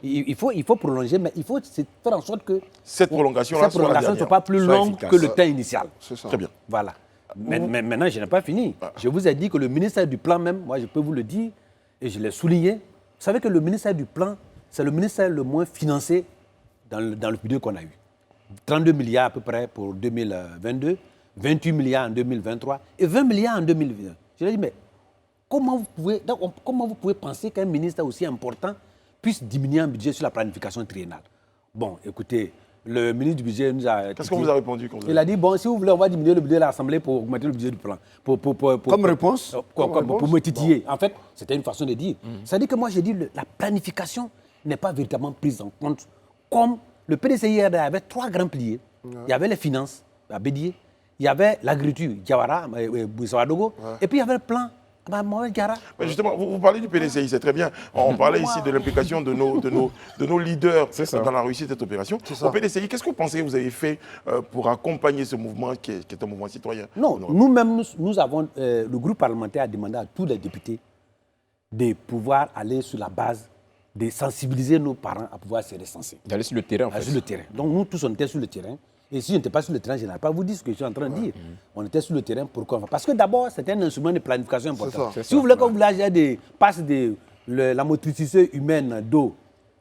il faut prolonger, mais il faut faire en sorte que cette prolongation ne soit pas plus longue que le temps initial. C'est ça. Très bien. Voilà. Mais maintenant, je n'ai pas fini. Je vous ai dit que le ministère du Plan même, moi je peux vous le dire, et je l'ai souligné, vous savez que le ministère du Plan, c'est le ministère le moins financé dans le budget qu'on a eu. 32 milliards à peu près pour 2022, 28 milliards en 2023 et 20 milliards en 2021. Je lui ai dit, mais comment vous pouvez penser qu'un ministère aussi important puisse diminuer un budget sur la planification triennale? Bon, écoutez, le ministre du budget nous a... Qu'est-ce qu'on vous a répondu quand Il a dit, bon, si vous voulez, on va diminuer le budget de l'Assemblée pour augmenter le budget du plan. Comme réponse Pour me titiller. En fait, c'était une façon de dire. C'est-à-dire que moi, j'ai dit, la planification n'est pas véritablement prise en compte. Comme le PDCI avait 3 grands piliers. Il y avait les finances, à Bédier. Il y avait l'agriculture, Diawara, Bouissawadogo. Et puis, il y avait le plan Mohamed Diarra. Mais justement, vous parlez du PDCI, c'est très bien. On parlait ici de l'implication de nos leaders dans la réussite de cette opération. Au PDCI, qu'est-ce que vous pensez que vous avez fait pour accompagner ce mouvement qui est un mouvement citoyen? Non, nous-mêmes, nous avons, le groupe parlementaire a demandé à tous les députés de pouvoir aller sur la base, de sensibiliser nos parents à pouvoir se recenser. D'aller sur le terrain, en fait. Sur le terrain. Donc nous tous, on était sur le terrain. Et si je n'étais pas sur le terrain, je n'allais pas vous dire ce que je suis en train de dire. On était sur le terrain, pourquoi? Parce que d'abord, c'était un instrument de planification important. Si vous voulez que vous passe de la motricité humaine d'eau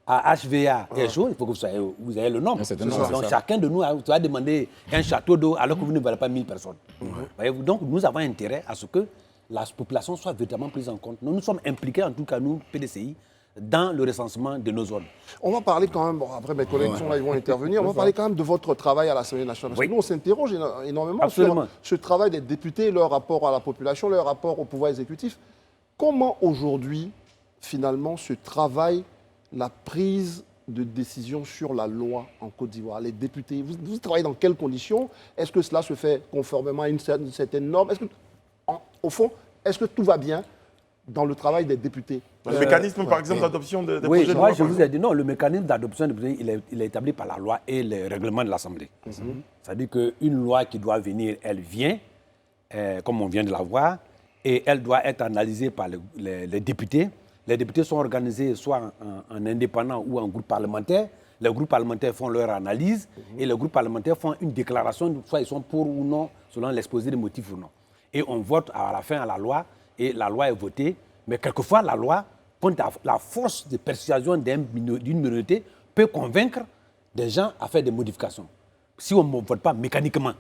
à HVA et chaud, il faut que vous ayez le nombre. Donc chacun de nous doit demander un château d'eau alors que vous ne valez pas 1000 personnes. Voyez-vous? Donc nous avons intérêt à ce que la population soit véritablement prise en compte. Nous sommes impliqués, en tout cas nous, PDCI, dans le recensement de nos zones. On va parler quand même, bon, après mes collègues sont là, ils vont intervenir, on va parler quand même de votre travail à l'Assemblée nationale. Parce que nous, on s'interroge énormément sur ce travail des députés, leur rapport à la population, leur rapport au pouvoir exécutif. Comment aujourd'hui, finalement, se travaille la prise de décision sur la loi en Côte d'Ivoire? Les députés, vous travaillez dans quelles conditions? Est-ce que cela se fait conformément à une certaine norme? Est-ce que, au fond, est-ce que tout va bien dans le travail des députés? Le mécanisme, par exemple, d'adoption des projets de loi? Moi, je vous ai dit, non, le mécanisme d'adoption des projets, il est établi par la loi et le règlement de l'Assemblée. C'est-à-dire qu'une loi qui doit venir, elle vient, comme on vient de la voir, et elle doit être analysée par les députés. Les députés sont organisés soit en indépendant ou en groupe parlementaire. Les groupes parlementaires font leur analyse et les groupes parlementaires font une déclaration, soit ils sont pour ou non, selon l'exposé des motifs ou non. Et on vote à la fin à la loi, et la loi est votée. Mais quelquefois, la loi, la force de persuasion d'une minorité peut convaincre des gens à faire des modifications. Si on ne vote pas mécaniquement.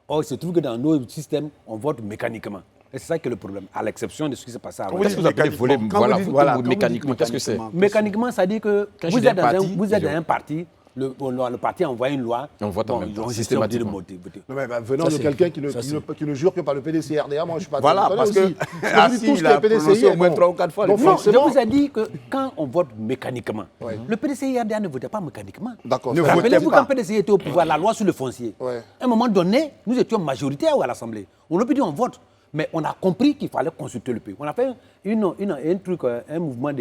Or, il se trouve que dans nos systèmes, on vote mécaniquement. Et c'est ça qui est le problème, à l'exception de ce qui s'est passé avant. Qu'est-ce que vous appelez voler mécaniquement? Qu'est-ce que c'est? Mécaniquement, ça dit que vous êtes dans un parti, le parti envoie une loi, on vote en même temps, systématiquement. Venant de quelqu'un qui ne jure que par le PDCRDA, moi je ne suis pas voilà, parce que il a prononcé au moins 3 ou 4 fois. Non, je vous ai dit que quand on vote mécaniquement, le PDCRDA ne votait pas mécaniquement. D'accord. Rappelez-vous quand le PDCI était au pouvoir, la loi sur le foncier. À un moment donné, nous étions majoritaires à l'Assemblée. On aurait pu dire on vote. Mais on a compris qu'il fallait consulter le peuple. On a fait un mouvement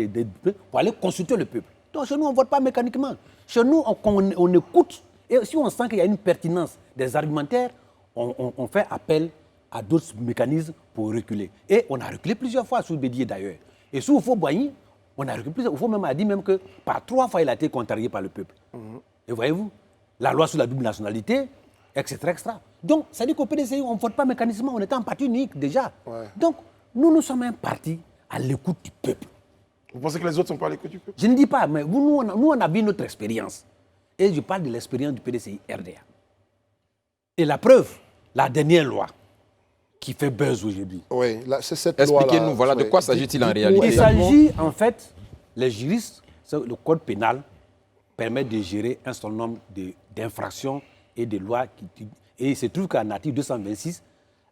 pour aller consulter le peuple. Donc chez nous, on ne vote pas mécaniquement. Chez nous, on écoute. Et si on sent qu'il y a une pertinence des argumentaires, on fait appel à d'autres mécanismes pour reculer. Et on a reculé plusieurs fois sous Bédier d'ailleurs. Et sous Oufo-Boigny, on a reculé plusieurs fois. Oufo même a dit même que par 3 fois, il a été contrarié par le peuple. Et voyez-vous, la loi sur la double nationalité, etc. Donc, ça dit qu'au PDCI, on ne vote pas mécaniquement, on était en parti unique déjà. Donc, nous sommes un parti à l'écoute du peuple. Vous pensez que les autres ne sont pas à l'écoute du peuple? Je ne dis pas, mais nous, on a vu notre expérience. Et je parle de l'expérience du PDCI RDA. Et la preuve, la dernière loi qui fait buzz aujourd'hui. Oui, c'est cette loi-là. Expliquez-nous, voilà, de quoi s'agit-il en réalité? Il s'agit, en fait, les juristes, le code pénal permet de gérer un certain nombre d'infractions et de lois. Et il se trouve qu'en article 226,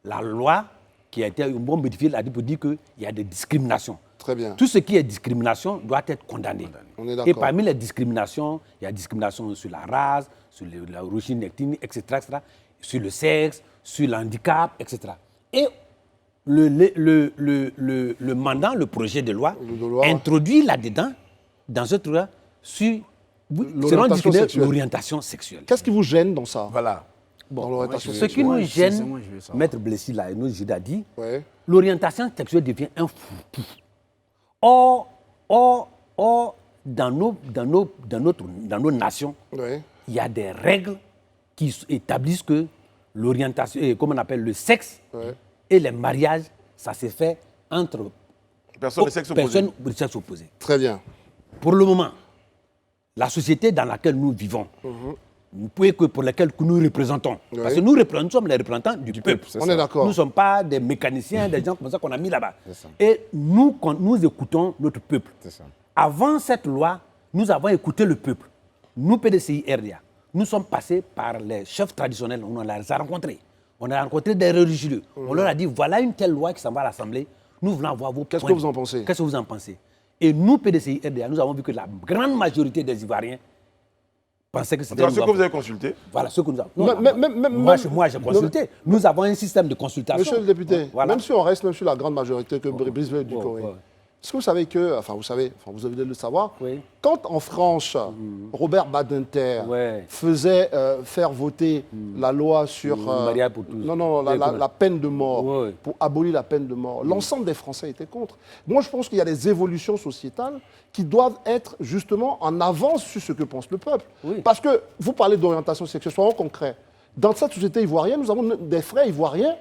la loi qui a été modifiée a dit pour dire qu'il y a des discriminations. Très bien. Tout ce qui est discrimination doit être condamné. On est d'accord. Et parmi les discriminations, il y a discrimination sur la race, sur l'origine ethnique, etc., sur le sexe, sur l'handicap, etc. Et le mandat, le projet de loi, introduit là-dedans, dans ce truc-là, sur l'orientation sexuelle. Qu'est-ce qui vous gêne dans ça? Voilà. Bon, ce qui nous gêne, Maître Blessy là, nous a dit, l'orientation sexuelle devient un fourre-tout. Or, dans nos nations, il y a des règles qui établissent que l'orientation, comme on appelle le sexe et les mariages, ça se fait entre personnes de sexe opposé. Très bien. Pour le moment, la société dans laquelle nous vivons, pour laquelle nous représentons, parce que nous sommes les représentants du peuple. On est d'accord. Nous ne sommes pas des mécaniciens, des gens comme ça qu'on a mis là-bas. Et nous, quand nous écoutons notre peuple, avant cette loi, nous avons écouté le peuple. Nous, PDCI RDA, nous sommes passés par les chefs traditionnels, on les a rencontrés. On a rencontré des religieux. On leur a dit, voilà une telle loi qui s'en va à l'Assemblée, nous voulons avoir vos points. Qu'est-ce que vous en pensez? Qu'est-ce que vous en pensez? Et nous, PDCI RDA, nous avons vu que la grande majorité des Ivoiriens pensaient que En tout c'était cas, une ce loi que vous avez faute. consulté. Voilà ce que nous avons. Moi, j'ai non, consulté. Nous avons un système de consultation. Monsieur le député, Voilà. même si on reste même sur la grande majorité que Brice veut édulcorer, ouais. est-ce que vous savez que, vous avez de le savoir, Oui. quand en France, Robert Badinter Ouais. faisait faire voter la loi sur Le mariage pour tous. non, Ouais, la peine de mort, Ouais. pour abolir la peine de mort, l'ensemble des Français étaient contre. Moi, je pense qu'il y a des évolutions sociétales qui doivent être justement en avance sur ce que pense le peuple. Oui. Parce que vous parlez d'orientation sexuelle, soyons concrets. Dans cette société ivoirienne, nous avons des frères ivoiriens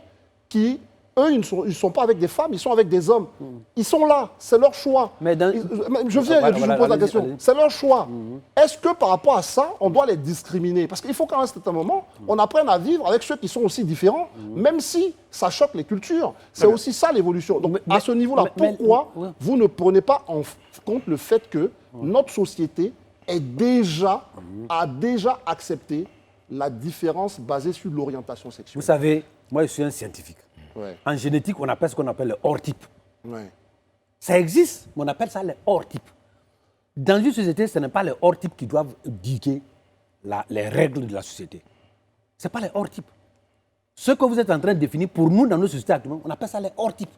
qui, eux, ils ne sont pas avec des femmes, ils sont avec des hommes. Ils sont là, c'est leur choix. Mais dans- Je viens, Voilà, je vous pose la allez-y, question. allez-y. C'est leur choix. Est-ce que par rapport à ça, on doit les discriminer? Parce qu'il faut qu'à un certain moment, on apprenne à vivre avec ceux qui sont aussi différents, même si ça choque les cultures. C'est aussi ça l'évolution. Donc à ce niveau-là, pourquoi vous ne prenez pas en compte le fait que notre société a déjà accepté la différence basée sur l'orientation Vous sexuelle? savez, moi, je suis un scientifique. Ouais, En génétique, on appelle ce qu'on appelle le hors-type. ouais. Ça existe, mais on appelle ça les hors-types. Dans une société, ce n'est pas les hors-types qui doivent dicter les règles de la société. Ce n'est pas les hors-types. Ce que vous êtes en train de définir, pour nous, dans nos sociétés actuellement, on appelle ça les hors-types.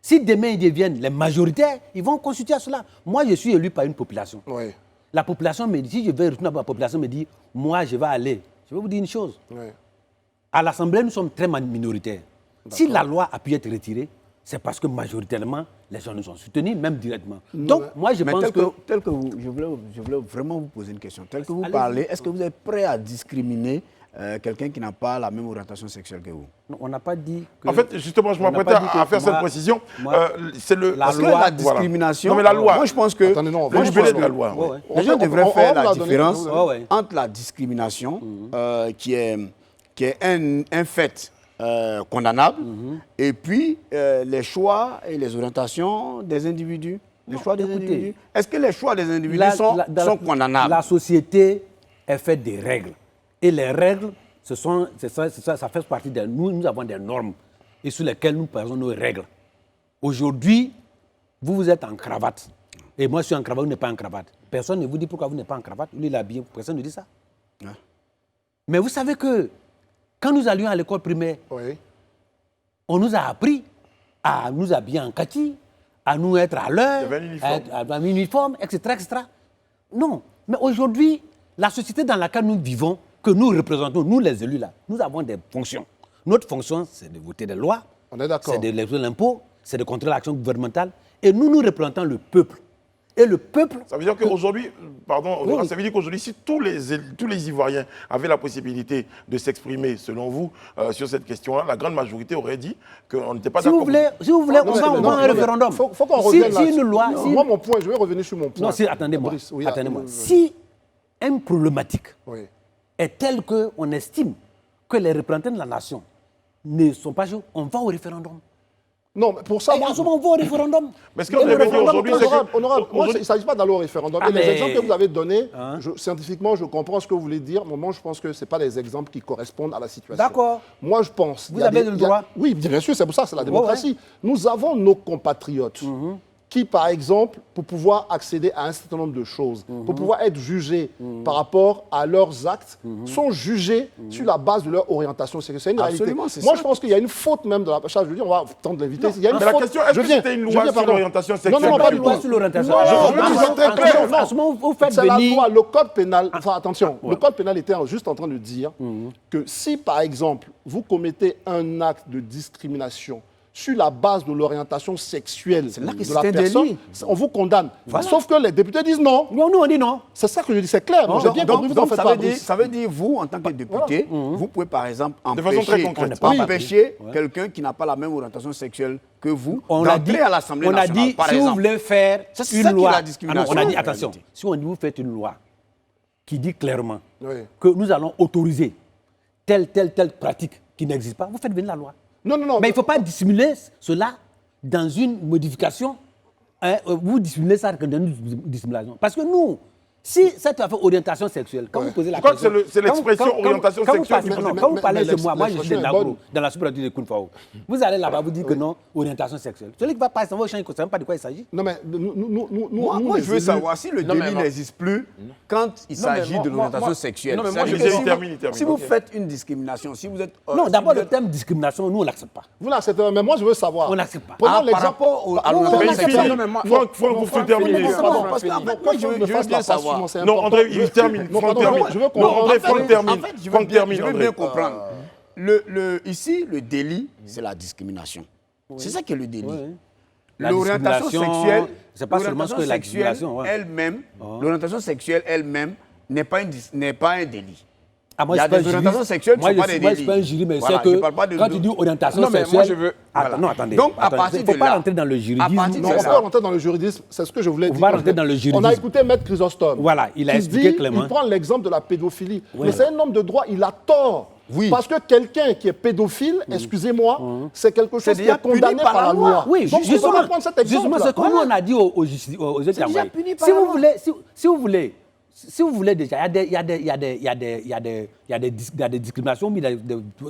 Si demain ils deviennent les majoritaires, ils vont constituer à cela. Moi, je suis élu par une population. Ouais, La population me dit, si je vais retourner à la population, me dit, moi, je vais aller. Je vais vous dire une chose. ouais. À l'Assemblée, nous sommes très minoritaires. Si la loi a pu être retirée, c'est parce que majoritairement, les gens nous ont soutenus, même directement. Donc, moi, je Mais pense tel que vous, je voulais vraiment vous poser une question. Tel que vous Allez-y. parlez, est-ce que vous êtes prêt à discriminer quelqu'un qui n'a pas la même orientation sexuelle que vous? Non, on n'a pas dit que... En fait, justement, je On n'a m'apprêtais pas dit que à faire cette moi- précision. moi, C'est le... la Parce que loi, la voilà. discrimination, Non, mais la loi. moi je pense que Attendez, non, Le moi, libellé je de la loi. Ouais, ouais. les gens on devraient va faire vous la la donner. différence Ouais, ouais. entre la discrimination, qui est un fait condamnable, et puis les choix et les orientations des individus. Les choix des écoutez, individus. Est-ce que les choix des individus dans sont condamnables? La société est faite des règles. Et les règles, ça fait partie de nous. Nous avons des normes et sur lesquelles nous posons nos règles. Aujourd'hui, vous êtes en cravate. Et moi, je suis en cravate, vous n'êtes pas en cravate. Personne ne vous dit pourquoi vous n'êtes pas en cravate. Lui, il est habillé. Personne ne dit ça. Ouais. Mais vous savez que quand nous allions à l'école primaire, Oui. on nous a appris à nous habiller en kaki, à nous être à l'heure, Il y avait un uniforme. à être à un uniforme, etc., etc. Non. Mais aujourd'hui, la société dans laquelle nous vivons, que nous représentons, nous les élus là, nous avons des fonctions. Notre fonction, c'est de voter des lois, On est d'accord. c'est de lever l'impôt, c'est de contrôler l'action gouvernementale. Et nous, nous représentons le peuple. Et le peuple... Ça veut dire qu'aujourd'hui, pardon, Oui. ça veut dire qu'aujourd'hui, si tous les Ivoiriens avaient la possibilité de s'exprimer, selon vous, sur cette question-là, la grande majorité aurait dit qu'on n'était pas Si vous d'accord. voulez, on va non, un mais référendum. faut qu'on Si- revienne si là-dessus. une loi... Non, si- moi, mon point, je vais revenir sur mon point. Non, si, attendez-moi. Brice, oui, Attendez-moi. oui. Si une problématique Oui. est telle qu'on estime que les représentants de la nation ne sont pas chauds, on va au référendum. Non, mais pour ça, Et moi, en ce moment, on va au référendum. Mais ce que vous Et le avez dit référendum, aujourd'hui, c'est que... honorable, moi, aujourd'hui- il ne s'agit pas d'aller au référendum. Ah, Et les mais- exemples que vous avez donnés, Hein? scientifiquement, je comprends ce que vous voulez dire. Mais moi, je pense que ce pas des exemples qui correspondent à la situation. D'accord. Moi, je pense. Vous il y a avez des- le il y a- droit. Oui, bien sûr, c'est pour ça, c'est la démocratie. Nous avons nos compatriotes qui, par exemple, pour pouvoir accéder à un certain nombre de choses, pour pouvoir être jugés par rapport à leurs actes, sont jugés sur la base de leur orientation sexuelle. C'est une Absolument, réalité. c'est Moi, ça. je pense qu'il y a une faute même de la... Je veux dire, on va tenter de l'inviter. Il y a une Mais la faute. question, est-ce Je que viens, c'était une je loi viens, sur pardon. l'orientation Non, sexuelle non, pas pas du du tout. tout. sur l'orientation. Non, Je je veux dis très clair. En ce moment, vous faites C'est la venir... loi, le code pénal. Enfin, attention, le code pénal était juste en train de dire que si, par exemple, vous commettez un acte de discrimination sur la base de l'orientation sexuelle là que de c'est la un personne, délit. on vous condamne. Sauf que les députés disent non. Non, nous, on dit non. C'est ça que je dis, c'est clair. Moi, j'ai bien compris, vous en faites pas. Brice. ça veut dire, vous, en tant que député, vous pouvez par exemple De façon très empêcher, concrète. empêcher quelqu'un qui n'a pas la même orientation sexuelle que vous On a dit, d'entrer à l'Assemblée on a nationale, dit par si vous exemple. voulez faire Ça, c'est une ça qui est loi... la discrimination, Ah non, on a dit, en attention, réalité. si on dit vous faites une loi qui dit clairement Oui. que nous allons autoriser telle pratique qui n'existe pas, vous faites venir la loi. Non, non, non. Mais il ne faut pas dissimuler cela dans une modification. Hein, vous dissimulez ça dans une dissimulation. Parce que nous, Si cette affaire orientation sexuelle, quand vous posez la Je crois que question... c'est l'expression orientation sexuelle. Quand vous parlez de moi, je suis de l'expression est l'agro, bonne. dans la sous-préfecture de Kounfao. Vous allez là-bas, vous dites que non, orientation sexuelle. Celui qui va passer dans vos champs, il ne sait même pas de quoi il s'agit. Non, mais Moi, les je veux élus- savoir si le Non, mais délit moi- n'existe plus quand il s'agit de l'orientation moi- sexuelle. non, mais moi, C'est-à-dire je- que il termine. si vous Ok. faites une discrimination, si vous êtes... Non, si d'abord, vous le êtes- terme discrimination, nous, on ne l'accepte pas. Vous l'acceptez, mais moi je veux savoir. On n'accepte pas. Prenons par l'exemple. rapport à Non, l'orientation Mais il c'est finit. Non, mais moi- Franck, vous faut terminer. mais c'est Pardon. bon. Parce qu'en fait, moi, Pourquoi je tu me veux fasses bien la savoir. passe, c'est Non, important. André, il termine. Non, Franck pardon, termine. je veux Non, comprendre. André, En fait, Franck termine. En fait, je veux Franck bien, termine, je veux André. bien comprendre. Ici, le délit, c'est la discrimination. C'est ça qui est le délit. Oui. La L'orientation discrimination, sexuelle, c'est pas seulement l'orientation ce que la sexuelle discrimination, ouais. elle-même, l'orientation sexuelle elle-même n'est pas un délit. Ah, moi, Il y a je suis pas des juriste. orientations sexuelles qui Moi, ne sont je pas suis- des moi, je suis délits. pas un jury, mais Voilà, c'est que je parle pas de- quand tu dis orientation Non, mais sexuelle... moi, je veux- Attends, voilà. non, attendez. Donc, à Attendez, partir il ne faut de pas là- rentrer dans le à juridisme. partir Non, de on là- va pas rentrer dans le juridisme, c'est ce que je voulais On dire. va rentrer dans le On a juridisme. écouté Maître Chrysostome. Voilà, il a qui expliqué dit, clairement. Il prend l'exemple de la pédophilie. Oui. Mais c'est un homme de droit, il a tort. Oui. Parce que quelqu'un qui est pédophile, excusez-moi, c'est quelque chose qui déjà est condamné puni par la loi. Oui, Donc, on peut pas prendre cet justement, exemple. c'est comme on a dit aux autres déjà envoyés. puni par Si la vous loi. voulez, si vous voulez déjà, il y a des discriminations, mais des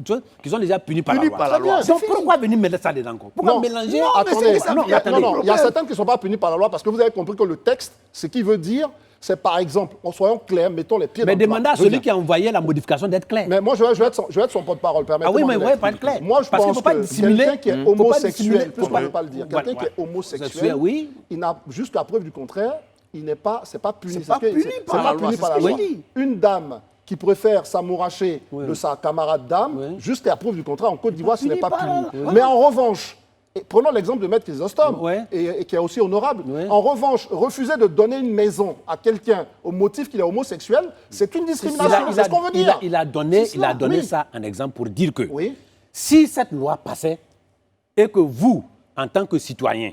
choses qui sont déjà punies par la Punies loi. par la loi. Donc pourquoi venir mettre ça dedans encore? Pourquoi mélanger Non, attendez, non, attendez. il y a certains qui ne sont pas punis par la loi parce que vous avez compris que le texte, ce qu'il veut dire, c'est par exemple, soyons clairs, mettons les pieds Mais dans le demandez plat. à celui qui a envoyé la modification d'être clair. Mais moi, je vais être son porte-parole. Ah oui, mais de vous ne pas être clair. Moi, je Parce qu'il pense faut pas que dissimuler. quelqu'un qui est Faut pas homosexuel, dissimuler. pourquoi ne pas le dire, quelqu'un qui est homosexuel, Oui. il n'a jusqu'à preuve du contraire, c'est pas puni. C'est pas puni par la loi, c'est ce que loi. je dis. Une dame qui préfère s'amouracher de sa camarade dame, Oui. jusqu'à preuve du contraire, en Côte d'Ivoire, ce n'est pas par la puni. loi. Mais en revanche, et prenons l'exemple de Maître Chrysostome, Oui. et qui est aussi honorable. Oui. En revanche, refuser de donner une maison à quelqu'un au motif qu'il est homosexuel, c'est une discrimination. C'est ce qu'on veut dire. Il a donné C'est cela, oui. ça en exemple pour dire que Oui. si cette loi passait et que vous, en tant que citoyen,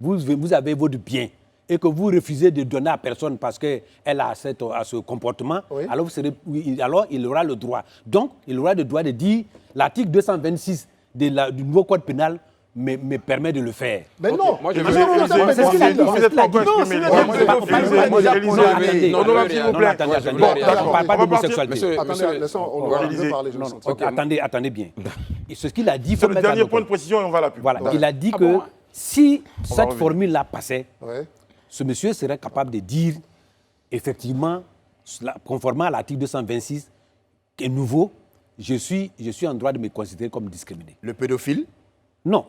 vous avez votre bien et que vous refusez de donner à personne parce qu'elle a ce comportement, Oui. alors il aura le droit. Donc, il aura le droit de dire l'article 226 du nouveau code pénal me permet de le faire. Mais non, Moi, je Mais veux- non, non, c'est non, ce qu'il a dit. Vous êtes pas encore Non, exprimé. c'est- Élisée, non, Élisée, non, honorable, s'il vous plaît. attendez. Bon, On d'accord. parle pas On va d'homosexualité. Monsieur- attendez, laissons, on va va Élisée. parler, je le Non, sens. ok, attendez bien. Et ce qu'il a dit, C'est faut le mettre dernier à point de notre- précision et on va à la pub. Voilà, il a dit Ah que bon, hein? si cette revenir. formule-là passait, Ouais. ce monsieur serait capable de dire, effectivement, conformément à l'article 226, qui est nouveau, je suis en droit de me considérer comme discriminé. Le pédophile, Non,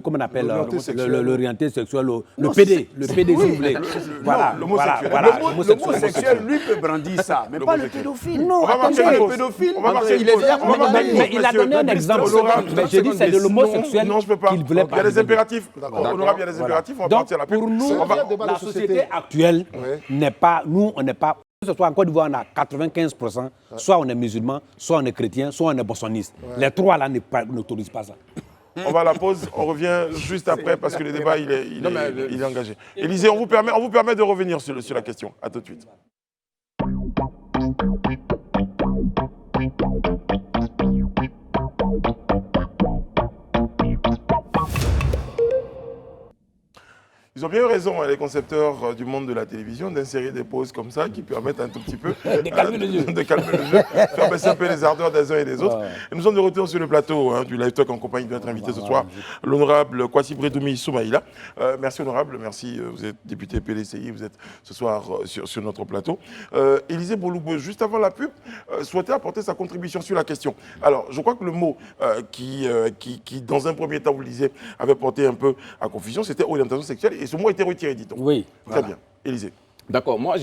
comment on appelle L'orienté sexuel. l'orienté sexuel, le PD, si vous voulez. Voilà, l'homosexuel. voilà, l'homosexuel, lui, peut brandir ça, mais pas le pédophile. Non, On va marquer attendez. une pause. pédophile, On va marquer il une est pause. déjà On va marquer condamné. une Mais pause, il a donné un monsieur. exemple. Honorable, Mais j'ai dit c'est de l'homosexuel Non, je peux pas. qu'il voulait Il y a des parler. impératifs. Honorable, il y a des impératifs. On va Donc, partir à la pub. pour nous, C'est un vrai débat de la société. société actuelle Ouais. n'est pas, nous, on n'est pas, que ce soit en Côte d'Ivoire, on a 95%, soit on est musulman, soit on est chrétien, soit on est bossoniste. Les trois là n'autorisent pas ça. On va à la pause, on revient juste après parce que le débat il est engagé. Élisée, on vous permet de revenir sur la question. À tout de suite. Ils ont bien eu raison, hein, les concepteurs du monde de la télévision, d'insérer des pauses comme ça qui permettent un tout petit peu De calmer le jeu. de calmer le jeu, faire baisser un peu les ardeurs des uns et des autres. Et nous sommes de retour sur le plateau du Live Talk en compagnie de notre invité ce soir, l'honorable Kwasi Bredoumi Soumaïla. Merci honorable, merci. Vous êtes député PDCI, vous êtes ce soir sur notre plateau. Élisée Boulougbe, juste avant la pub, souhaitait apporter sa contribution sur la question. Alors, je crois que le mot qui, dans un premier temps, vous le disiez, avait porté un peu à confusion, c'était orientation sexuelle. Et ce mot a été retiré, dit-on. Oui. Très bien. Élisée. D'accord, moi,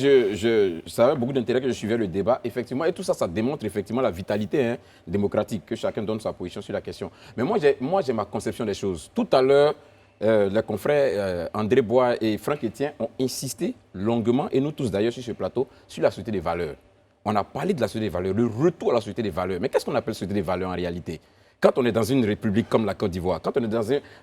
ça avait beaucoup d'intérêt que je suivais le débat, effectivement, et tout ça, ça démontre effectivement la vitalité démocratique, que chacun donne sa position sur la question. Mais moi, j'ai ma conception des choses. Tout à l'heure, les confrères André Bois et Franck Etienne ont insisté longuement, et nous tous d'ailleurs sur ce plateau, sur la société des valeurs. On a parlé de la société des valeurs, le retour à la société des valeurs. Mais qu'est-ce qu'on appelle société des valeurs en réalité ? Quand on est dans une république comme la Côte d'Ivoire, quand on est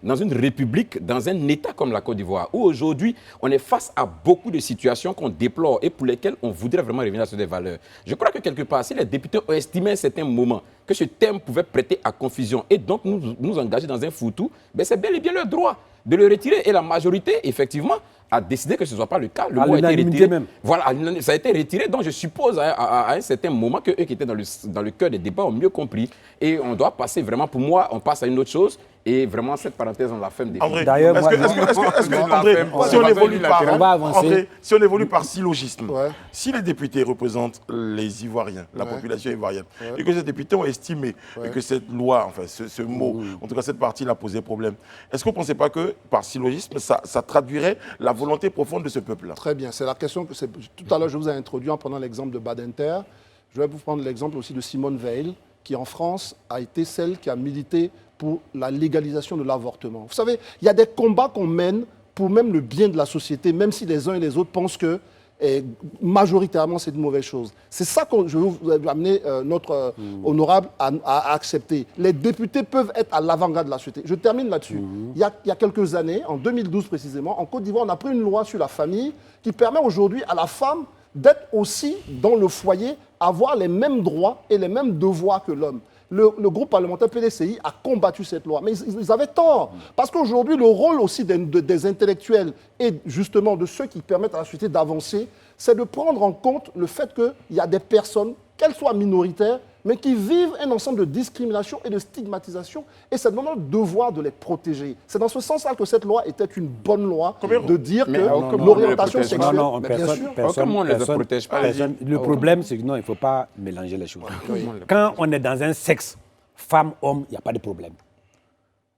dans une république, dans un État comme la Côte d'Ivoire, où aujourd'hui, on est face à beaucoup de situations qu'on déplore et pour lesquelles on voudrait vraiment revenir à la société des valeurs. Je crois que quelque part, si les députés ont estimé à un certain moment que ce thème pouvait prêter à confusion et donc nous engager dans un foutou, ben c'est bel et bien leur droit de le retirer. Et la majorité, effectivement, a décidé que ce ne soit pas le cas. Le À mot a été l'unanimité retiré. même. Voilà, ça a été retiré. Donc je suppose à un certain moment que eux qui étaient dans le cœur des débats ont mieux compris. Et on doit passer vraiment, pour moi, on passe à une autre chose. Et vraiment, cette parenthèse, on la ferme des André, D'ailleurs, moi, est-ce que, on l'a André, fait, si on évolue par, On va avancer. André, si on évolue par syllogisme, Ouais. si les députés représentent les Ivoiriens, la population ivoirienne, et que ces députés ont estimé que cette loi, enfin ce mot, en tout cas cette partie-là posait problème, est-ce que vous ne pensez pas que par syllogisme, ça traduirait la volonté profonde de ce peuple-là? Très bien, c'est la question que tout à l'heure je vous ai introduit en prenant l'exemple de Badinter. Je vais vous prendre l'exemple aussi de Simone Veil, qui en France a été celle qui a milité pour la légalisation de l'avortement. Vous savez, il y a des combats qu'on mène pour même le bien de la société, même si les uns et les autres pensent que majoritairement c'est une mauvaise chose. C'est ça que je veux vous amener notre honorable à accepter. Les députés peuvent être à l'avant-garde de la société. Je termine là-dessus. Il y a quelques années, en 2012 précisément, en Côte d'Ivoire, on a pris une loi sur la famille qui permet aujourd'hui à la femme d'être aussi dans le foyer, avoir les mêmes droits et les mêmes devoirs que l'homme. Le groupe parlementaire PDCI a combattu cette loi. Mais ils avaient tort. Parce qu'aujourd'hui, le rôle aussi des intellectuels et justement de ceux qui permettent à la société d'avancer, c'est de prendre en compte le fait qu'il y a des personnes, qu'elles soient minoritaires, mais qui vivent un ensemble de discrimination et de stigmatisation. Et c'est notre devoir de les protéger. C'est dans ce sens-là que cette loi était une bonne loi de dire Mais que comment l'orientation on les protège? sexuelle... Non, Mais bien sûr. Comment on ne les protège pas? Le problème, c'est que non, il ne faut pas mélanger les choses. Quand on est dans un sexe femme-homme, il n'y a pas de problème.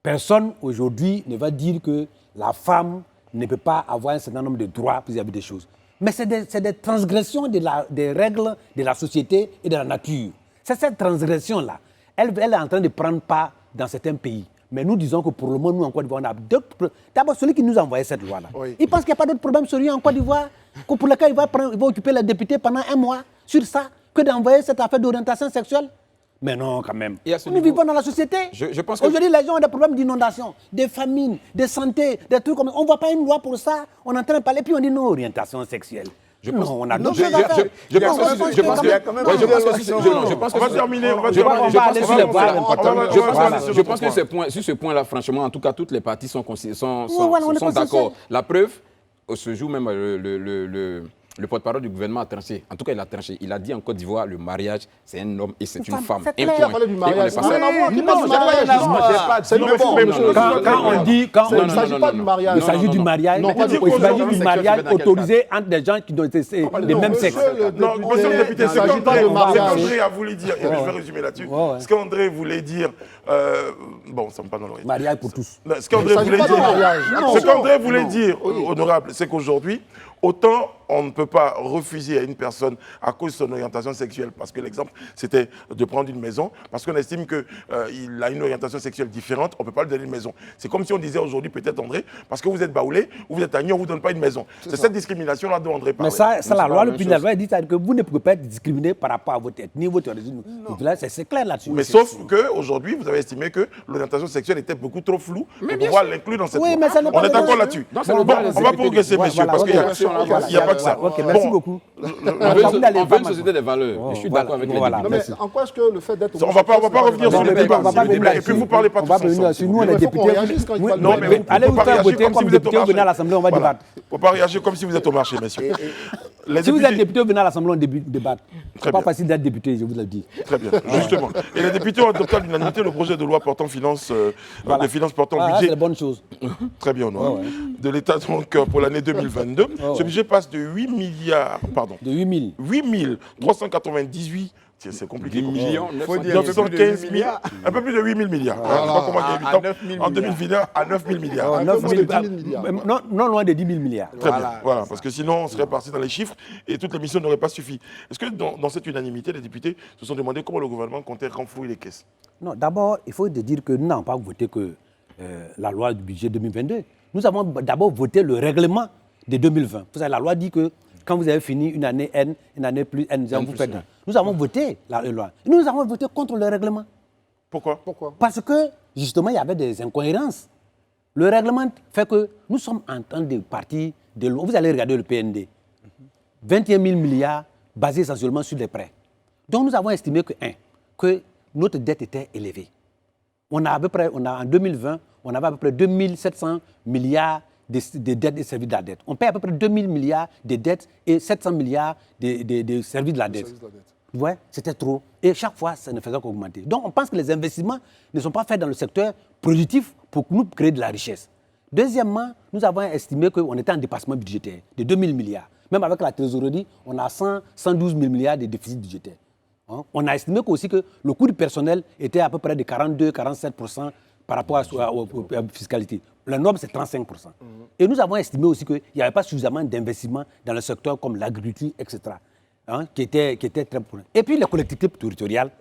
Personne aujourd'hui ne va dire que la femme ne peut pas avoir un certain nombre de droits vis-à-vis des choses. Mais c'est des transgressions des règles de la société et de la nature. C'est cette transgression-là. Elle est en train de prendre part dans certains pays. Mais nous disons que pour le moment, nous, en Côte d'Ivoire, on a d'autres problèmes. D'abord, celui qui nous a envoyé cette loi-là, il pense qu'il n'y a pas d'autres problèmes sérieux en Côte d'Ivoire, pour lequel il va occuper les députés pendant un mois sur ça, que d'envoyer cette affaire d'orientation sexuelle. Mais non, quand même. Et à ce Nous niveau- vivons dans la société. Je pense que- Aujourd'hui, les gens ont des problèmes d'inondation, de famine, de santé, des trucs comme ça. On ne voit pas une loi pour ça. On est en train de parler, puis on dit non, orientation sexuelle. On a d'autres choses à faire. Je pense que je pense On va terminer, on va Je pense qu'on va aller sur les voies importantes. Je pense que sur ce point-là, franchement, en tout cas, toutes les parties sont voilà, on est d'accord. consensuel. La preuve, ce jour même, le porte-parole du gouvernement a tranché. En tout cas, il a tranché. Il a dit en Côte d'Ivoire, le mariage, c'est un homme et c'est une femme. c'est Un clair. point. Parler du Et on mariage, est ça passé- n'a rien à voir. Qui parle du Non, mariage? j'ai pas dit- C'est une même chose. Quand on dit, Il ne s'agit pas du mariage. il s'agit du mariage, Non, pas du il s'agit couple. du mariage autorisé entre des gens qui ont été des mêmes sexes. Non, monsieur le député, il ce ne s'agit pas qu'André de mariage. a voulu dire, et je vais résumer là-dessus, Ouais. ce qu'André voulait dire, bon, ça me passe dans l'oreille. Mariage pour tous. Non, ce qu'André Il ne s'agit voulait pas de dire, mariage. ce Attention. qu'André voulait dire, honorable, c'est qu'aujourd'hui, autant on ne peut pas refuser à une personne à cause de son orientation sexuelle, parce que l'exemple, c'était de prendre une maison, parce qu'on estime qu'il a une orientation sexuelle différente, on ne peut pas lui donner une maison. C'est comme si on disait aujourd'hui, peut-être André, parce que vous êtes baoulé ou vous êtes agneau, on ne vous donne pas une maison. C'est cette discrimination-là dont André parle. Mais ça, c'est la pas loi, la le même pays de la chose. loi dit ça, que vous ne pouvez pas être discriminé par rapport à votre ethnie, votre origine. C'est clair là-dessus. Mais sauf qu'aujourd'hui, vous avez estimé que l'orientation sexuelle était beaucoup trop floue pour pouvoir l'inclure dans cette Oui, loi. mais ça n'est On pas est le d'accord droit. là-dessus. Non, c'est Bon, le droit des on va députés. progresser, Ouais, messieurs, voilà, parce ok, qu'il merci, n'y a pas que ça. Ok, merci Bon, beaucoup. On veut une société des valeurs. Je suis d'accord avec les Voilà. Non, mais députés. en quoi est-ce que le fait d'être... On va pas revenir sur le débat. Et puis vous parlez pas On va tous revenir ensemble. sur nous, on Mais est il faut qu'on députés. réagisse quand il Oui, parle de Non, la mais loi. vous allez ne vous pouvez pas faire réagir voter comme si comme vous êtes au député, venez à marché. l'Assemblée, on va Voilà. débattre. Il ne faut pas réagir comme si vous êtes au marché, messieurs. Les Si vous êtes députés- député, venez à l'Assemblée, on débat. Très C'est pas bien. facile d'être député, je vous le dis. Très bien, justement. Et les députés ont adopté à l'unanimité le projet de loi portant finances, Voilà. des finances portant Ah, c'est budget. la bonne chose. Très bien, honorable. De l'État donc pour l'année 2022. Ce budget passe de 8 milliards, pardon, De 8 000. 8 398. C'est compliqué. 10 millions, 915 milliards, un peu plus de 8 000 milliards. Je sais pas comment il y a eu à le 9 temps. 000 En 2021, à 9 000 milliards. Un peu moins de 10 000 milliards. Non loin de 10 000 milliards. Très bien, voilà, parce que sinon on serait parti dans les chiffres et toute l'émission n'aurait pas suffi. Est-ce que dans cette unanimité, les députés se sont demandé comment le gouvernement comptait renflouer les caisses? Non, d'abord, il faut dire que nous n'avons pas voté que la loi du budget 2022. Nous avons d'abord voté le règlement de 2020. Vous savez, la loi dit que quand vous avez fini une année N, une année plus N, vous faites. Nous avons voté la loi. Nous avons voté contre le règlement. Pourquoi? Parce que, justement, il y avait des incohérences. Le règlement fait que nous sommes en train de partir de loin. Vous allez regarder le PND. 21 000 milliards basés essentiellement sur les prêts. Donc nous avons estimé que notre dette était élevée. On a à peu près, en 2020, on avait à peu près 2 700 milliards des dettes et services de la dette. On paye à peu près 2 000 milliards de dettes et 700 milliards de services de la dette. Ouais, c'était trop. Et chaque fois, ça ne faisait qu'augmenter. Donc, on pense que les investissements ne sont pas faits dans le secteur productif pour nous créer de la richesse. Deuxièmement, nous avons estimé qu'on était en dépassement budgétaire de 2 000 milliards. Même avec la trésorerie, on a 112 000 milliards de déficit budgétaire. Hein? On a estimé aussi que le coût du personnel était à peu près de 42-47% par rapport à la fiscalité. La norme, c'est 35%. Et nous avons estimé aussi qu'il n'y avait pas suffisamment d'investissements dans le secteur comme l'agriculture, etc., hein, qui était très important. Et puis les collectivités territoriales,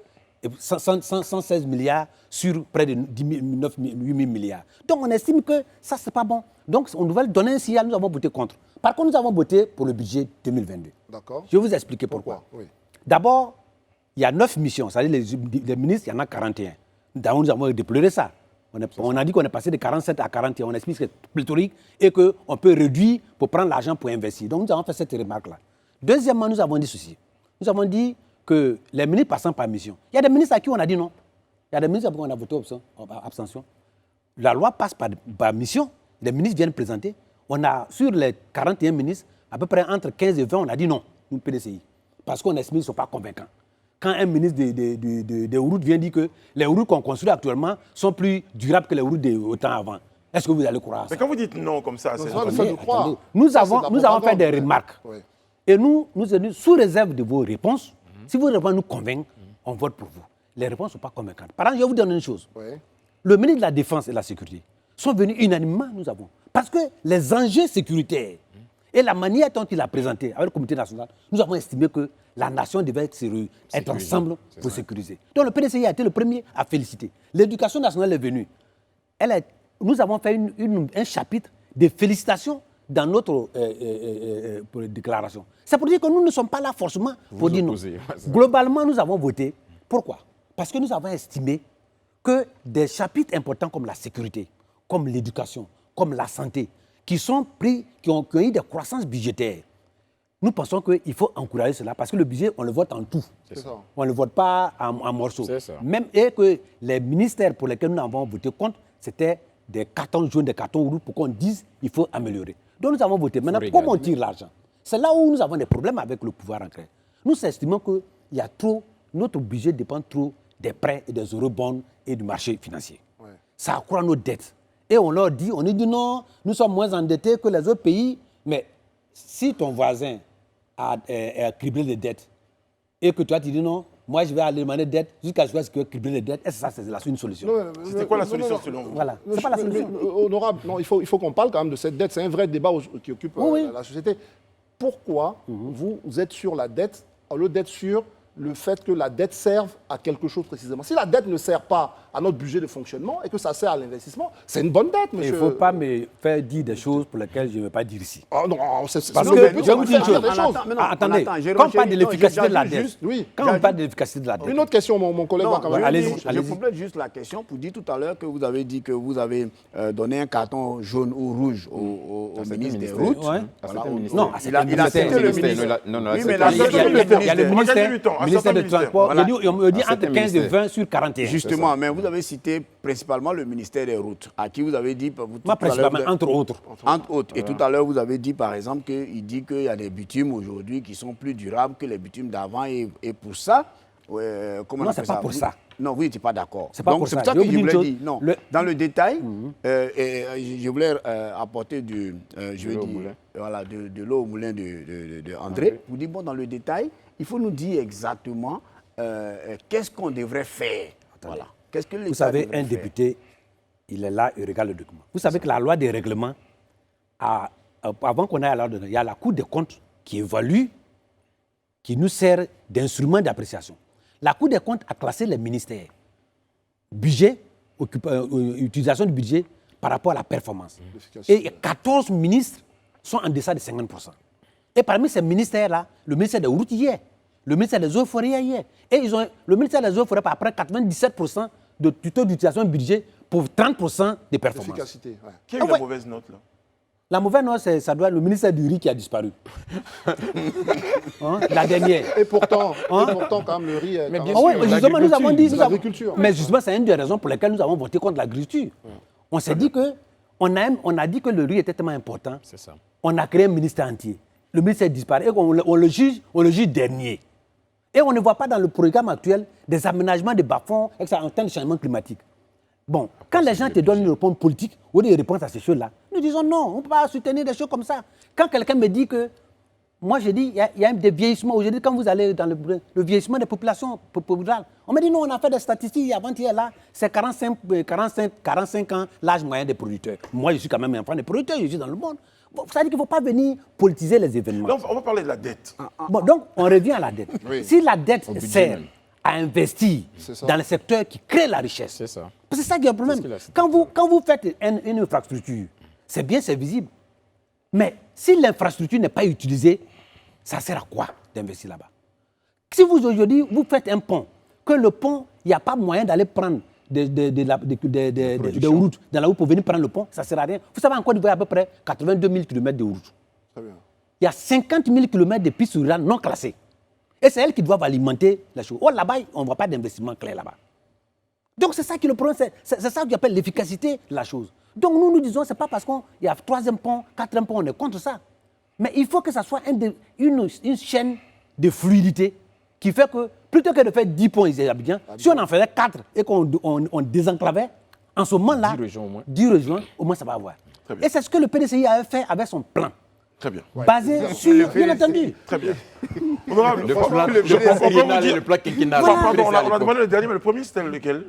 116 milliards sur près de 8 000 milliards. Donc on estime que ça, c'est pas bon. Donc on devait donner un signal, nous avons voté contre. Par contre, nous avons voté pour le budget 2022. D'accord. Je vais vous expliquer pourquoi. Oui. D'abord, il y a 9 missions, c'est-à-dire les ministres, il y en a 41. Nous avons déploré ça. On a dit qu'on est passé de 47 à 41. On explique que c'est pléthorique et qu'on peut réduire pour prendre l'argent pour investir. Donc nous avons fait cette remarque-là. Deuxièmement, nous avons dit ceci. Nous avons dit que les ministres passant par mission, il y a des ministres à qui on a dit non. Il y a des ministres à qui on a voté abstention. La loi passe par mission. Les ministres viennent présenter. On a, sur les 41 ministres, à peu près entre 15 et 20, on a dit non, nous, PDCI. Parce qu'on estime qu'ils ne sont pas convaincants. Quand un ministre des routes vient dire que les routes qu'on construit actuellement sont plus durables que les routes au temps avant, est-ce que vous allez croire à ça? Mais quand vous dites non comme ça, c'est... Attendez, nous avons fait des remarques. Oui. Et nous sous réserve de vos réponses, si vos réponses nous convainquent, on vote pour vous. Les réponses ne sont pas convaincantes. Par exemple, je vais vous donner une chose. Oui. Le ministre de la Défense et de la Sécurité sont venus unanimement, nous avons. Parce que les enjeux sécuritaires et la manière dont il a présenté avec le comité national, nous avons estimé que la nation devait être ensemble pour sécuriser. Donc le PDCI a été le premier à féliciter. L'éducation nationale est venue. Nous avons fait un chapitre de félicitations dans notre déclaration. C'est pour dire que nous ne sommes pas là forcément pour dire non. Globalement, nous avons voté. Pourquoi? Parce que nous avons estimé que des chapitres importants comme la sécurité, comme l'éducation, comme la santé, qui ont eu des croissances budgétaires, nous pensons qu'il faut encourager cela parce que le budget, on le vote en tout. On ne le vote pas en morceaux. Même et que les ministères pour lesquels nous avons voté contre, c'était des cartons jaunes, des cartons rouges pour qu'on dise qu'il faut améliorer. Donc nous avons voté. Maintenant, comment on tire l'argent? C'est là où nous avons des problèmes avec le pouvoir ancré. Nous estimons que notre budget dépend trop des prêts et des eurobonds et du marché financier. Ouais. Ça accroît nos dettes. Et on leur dit, non, nous sommes moins endettés que les autres pays. Mais si ton voisin a criblé les dettes et que toi tu dis non, moi je vais aller demander des dettes jusqu'à ce que cribler les dettes, est-ce que ça c'est une solution? C'était quoi la solution selon vous? Voilà, c'est pas la solution. Honorable, non, il faut qu'on parle quand même de cette dette. C'est un vrai débat qui occupe la société. Pourquoi vous êtes sur la dette au lieu d'être sur le fait que la dette serve à quelque chose précisément? Si la dette ne sert pas à notre budget de fonctionnement et que ça sert à l'investissement, c'est une bonne dette, monsieur. Il ne faut pas me faire dire des choses pour lesquelles je ne vais pas dire ici. Oh non, c'est parce que je vais vous dire une chose. Attendez, quand on parle de l'efficacité de la dette, quand on parle de l'efficacité de la dette... Une autre question, mon collègue va quand même... Allez-y. Je complète juste la question pour dire tout à l'heure que vous avez dit que vous avez donné un carton jaune ou rouge au ministre des Routes. Non, il a cité le ministre. Oui, mais il y a le ministère du Transport. On me dit entre 15 et 20 sur 41. Justement, mais vous avez cité principalement le ministère des Routes, à qui vous avez dit... Moi, principalement, entre autres. Entre autres. Et tout à l'heure, vous avez dit, par exemple, qu'il dit qu'il y a des bitumes aujourd'hui qui sont plus durables que les bitumes d'avant. Et pour ça... non, c'est pas pour ça. Non, vous n'étiez pas d'accord. C'est pas pour ça. C'est pour ça que je voulais dire. Non, dans le détail, je voulais apporter de l'eau au moulin de André. Vous dites, bon, dans le détail, il faut nous dire exactement qu'est-ce qu'on devrait faire. Voilà. Qu'est-ce que vous savez, un député, il est là, il regarde le document. Vous savez que la loi des règlements, avant qu'on aille à l'ordre, il y a la Cour des comptes qui évalue, qui nous sert d'instrument d'appréciation. La Cour des comptes a classé les ministères. Budget, utilisation du budget par rapport à la performance. Et 14 ministres sont en deçà de 50%. Et parmi ces ministères-là, le ministère des Routes y est. Le ministère des Eaux et Forêts y est. Et le ministère des Eaux et Forêts par après 97% du taux d'utilisation du budget pour 30% de performance. L'efficacité, ouais. Qui a eu la mauvaise note là? La mauvaise note, ça doit être le ministère du riz qui a disparu. La dernière. Et pourtant, quand même, le riz est... Mais bien sûr, justement, nous avons dit... l'agriculture. Mais justement, c'est une des raisons pour lesquelles nous avons voté contre l'agriculture. On s'est dit que On a dit que le riz était tellement important. C'est ça. On a créé un ministère entier. Le ministère disparaît et on le juge dernier. Et on ne voit pas dans le programme actuel des aménagements de bas-fonds en termes de changement climatique. Bon, quand les gens te donnent une réponse politique ou des réponses à ces choses-là, nous disons non, on ne peut pas soutenir des choses comme ça. Quand quelqu'un me dit que, moi je dis, il y a des vieillissements, aujourd'hui quand vous allez dans le vieillissement des populations rurales, on me dit non, on a fait des statistiques avant-hier là, c'est 45 ans l'âge moyen des producteurs. Moi je suis quand même un enfant des producteurs, je suis dans le monde. Bon, ça veut dire qu'il ne faut pas venir politiser les événements. Donc, on va parler de la dette. Bon, donc, on revient à la dette. Oui. Si la dette budget sert même. à investir ça. dans le secteur qui crée la richesse, C'est ça. c'est ça qui est le problème. C'est ce qu'il a cité. Quand vous faites une infrastructure, c'est bien, c'est visible. Mais si l'infrastructure n'est pas utilisée, ça sert à quoi d'investir là-bas? Si vous, aujourd'hui, vous faites un pont, que le pont, il n'y a pas moyen d'aller prendre des routes dans la route pour venir prendre le pont, ça ne sert à rien. Vous savez, en Côte d'Ivoire, il y a à peu près 82 000 km de routes. Très bien. Il y a 50 000 km de pistes rurales non classées. Et c'est elles qui doivent alimenter la chose. Or, là-bas, on ne voit pas d'investissement clair là-bas. Donc, c'est ça qui est le problème. C'est ça qu'on appelle l'efficacité de la chose. Donc, nous disons, ce n'est pas parce qu'il y a 3e pont, 4e pont, on est contre ça. Mais il faut que ça soit une chaîne de fluidité qui fait que, plutôt que de faire 10 ponts ici à Abidjan, si on en faisait 4 et qu'on désenclavait, en ce moment-là, 10 régions au moins. 10 régions, au moins ça va avoir. Très bien. Et c'est ce que le PDCI avait fait avec son plan. Très bien. Basé sur, bien entendu. Très bien. Honorable, Le franchement, plan je comprends triennal vous et dire. le plan quinquennal. Pardon, Après, on ça, à a l'époque. demandé le dernier, mais le premier, c'était lequel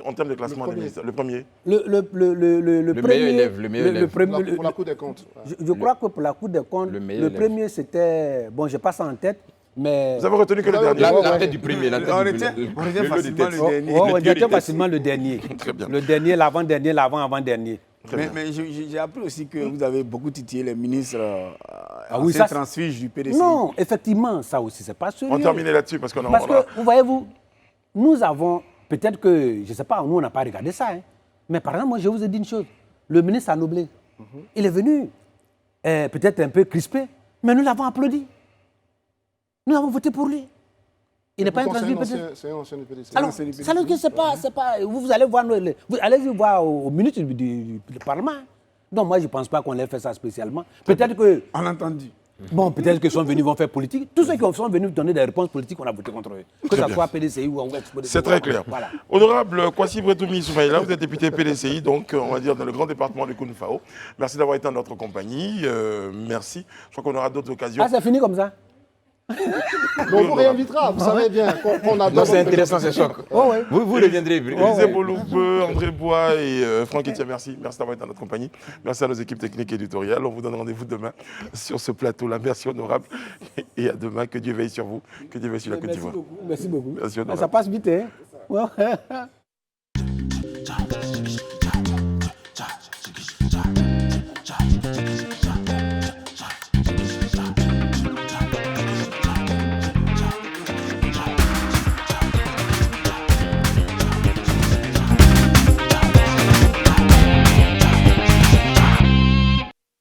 en termes de classement des premier. ministres? Le premier. Le meilleur élève, le meilleur élève. Pour la Cour des comptes. Ouais. Je crois que pour la Cour des comptes, le le meilleur élève. premier c'était, bon, je n'ai pas ça en tête, mais... Vous avez retenu que le Vous avez dernier. La tête du premier, la tête On du retient premier. on retient Le lot de facilement tête. le dernier. Oh, on Le théorie retient test. facilement le dernier. Très bien. Le dernier, l'avant-dernier, l'avant-avant-dernier. Mais j'ai appris aussi que vous avez beaucoup titillé les ministres oui, ça, transfuges du PDC. Non, effectivement, ça aussi, c'est pas sérieux. On terminait là-dessus parce qu'on a. Parce que, vous voyez-vous, nous avons, peut-être que, je ne sais pas, nous, on n'a pas regardé ça, hein, mais par exemple, moi, je vous ai dit une chose. Le ministre Anoblé, il est venu, peut-être un peu crispé, mais nous l'avons applaudi. Nous avons voté pour lui. Il n'est pas un Pourtant, transfuge, peut-être. c'est un ancien du PDC. Alors, c'est les ça veut dire que c'est pas, vous allez voir, vous allez voir aux minutes du Parlement. Donc moi, je ne pense pas qu'on ait fait ça spécialement. Peut-être que, On l'a entendu. bon, peut-être qu'ils sont venus, vont faire politique. Tous ceux qui sont venus donner des réponses politiques, on a voté contre eux. Que ce soit PDCI ou ex-PDCI. C'est très clair. Voilà. Honorable Kwasi Bretoumi Soumaïla, vous êtes député PDCI, donc on va dire dans le grand département de Kounfao. Merci d'avoir été en notre compagnie. Merci. Je crois qu'on aura d'autres occasions. Ah, c'est fini comme ça? Donc, on vous réinvitera, vous savez bien qu'on a Non, c'est intéressant, c'est choc. Oh, ouais. Vous reviendrez. Élisée Boloupe, André Bois et Franck Etienne, merci. Merci d'avoir été dans notre compagnie. Merci à nos équipes techniques et éditoriales. On vous donne rendez-vous demain sur ce plateau-là. Merci honorable. Et à demain. Que Dieu veille sur vous. Que Dieu veille sur la Côte Merci d'Ivoire. beaucoup. Merci beaucoup. Merci, honorable. Ça passe vite, hein? Ouais.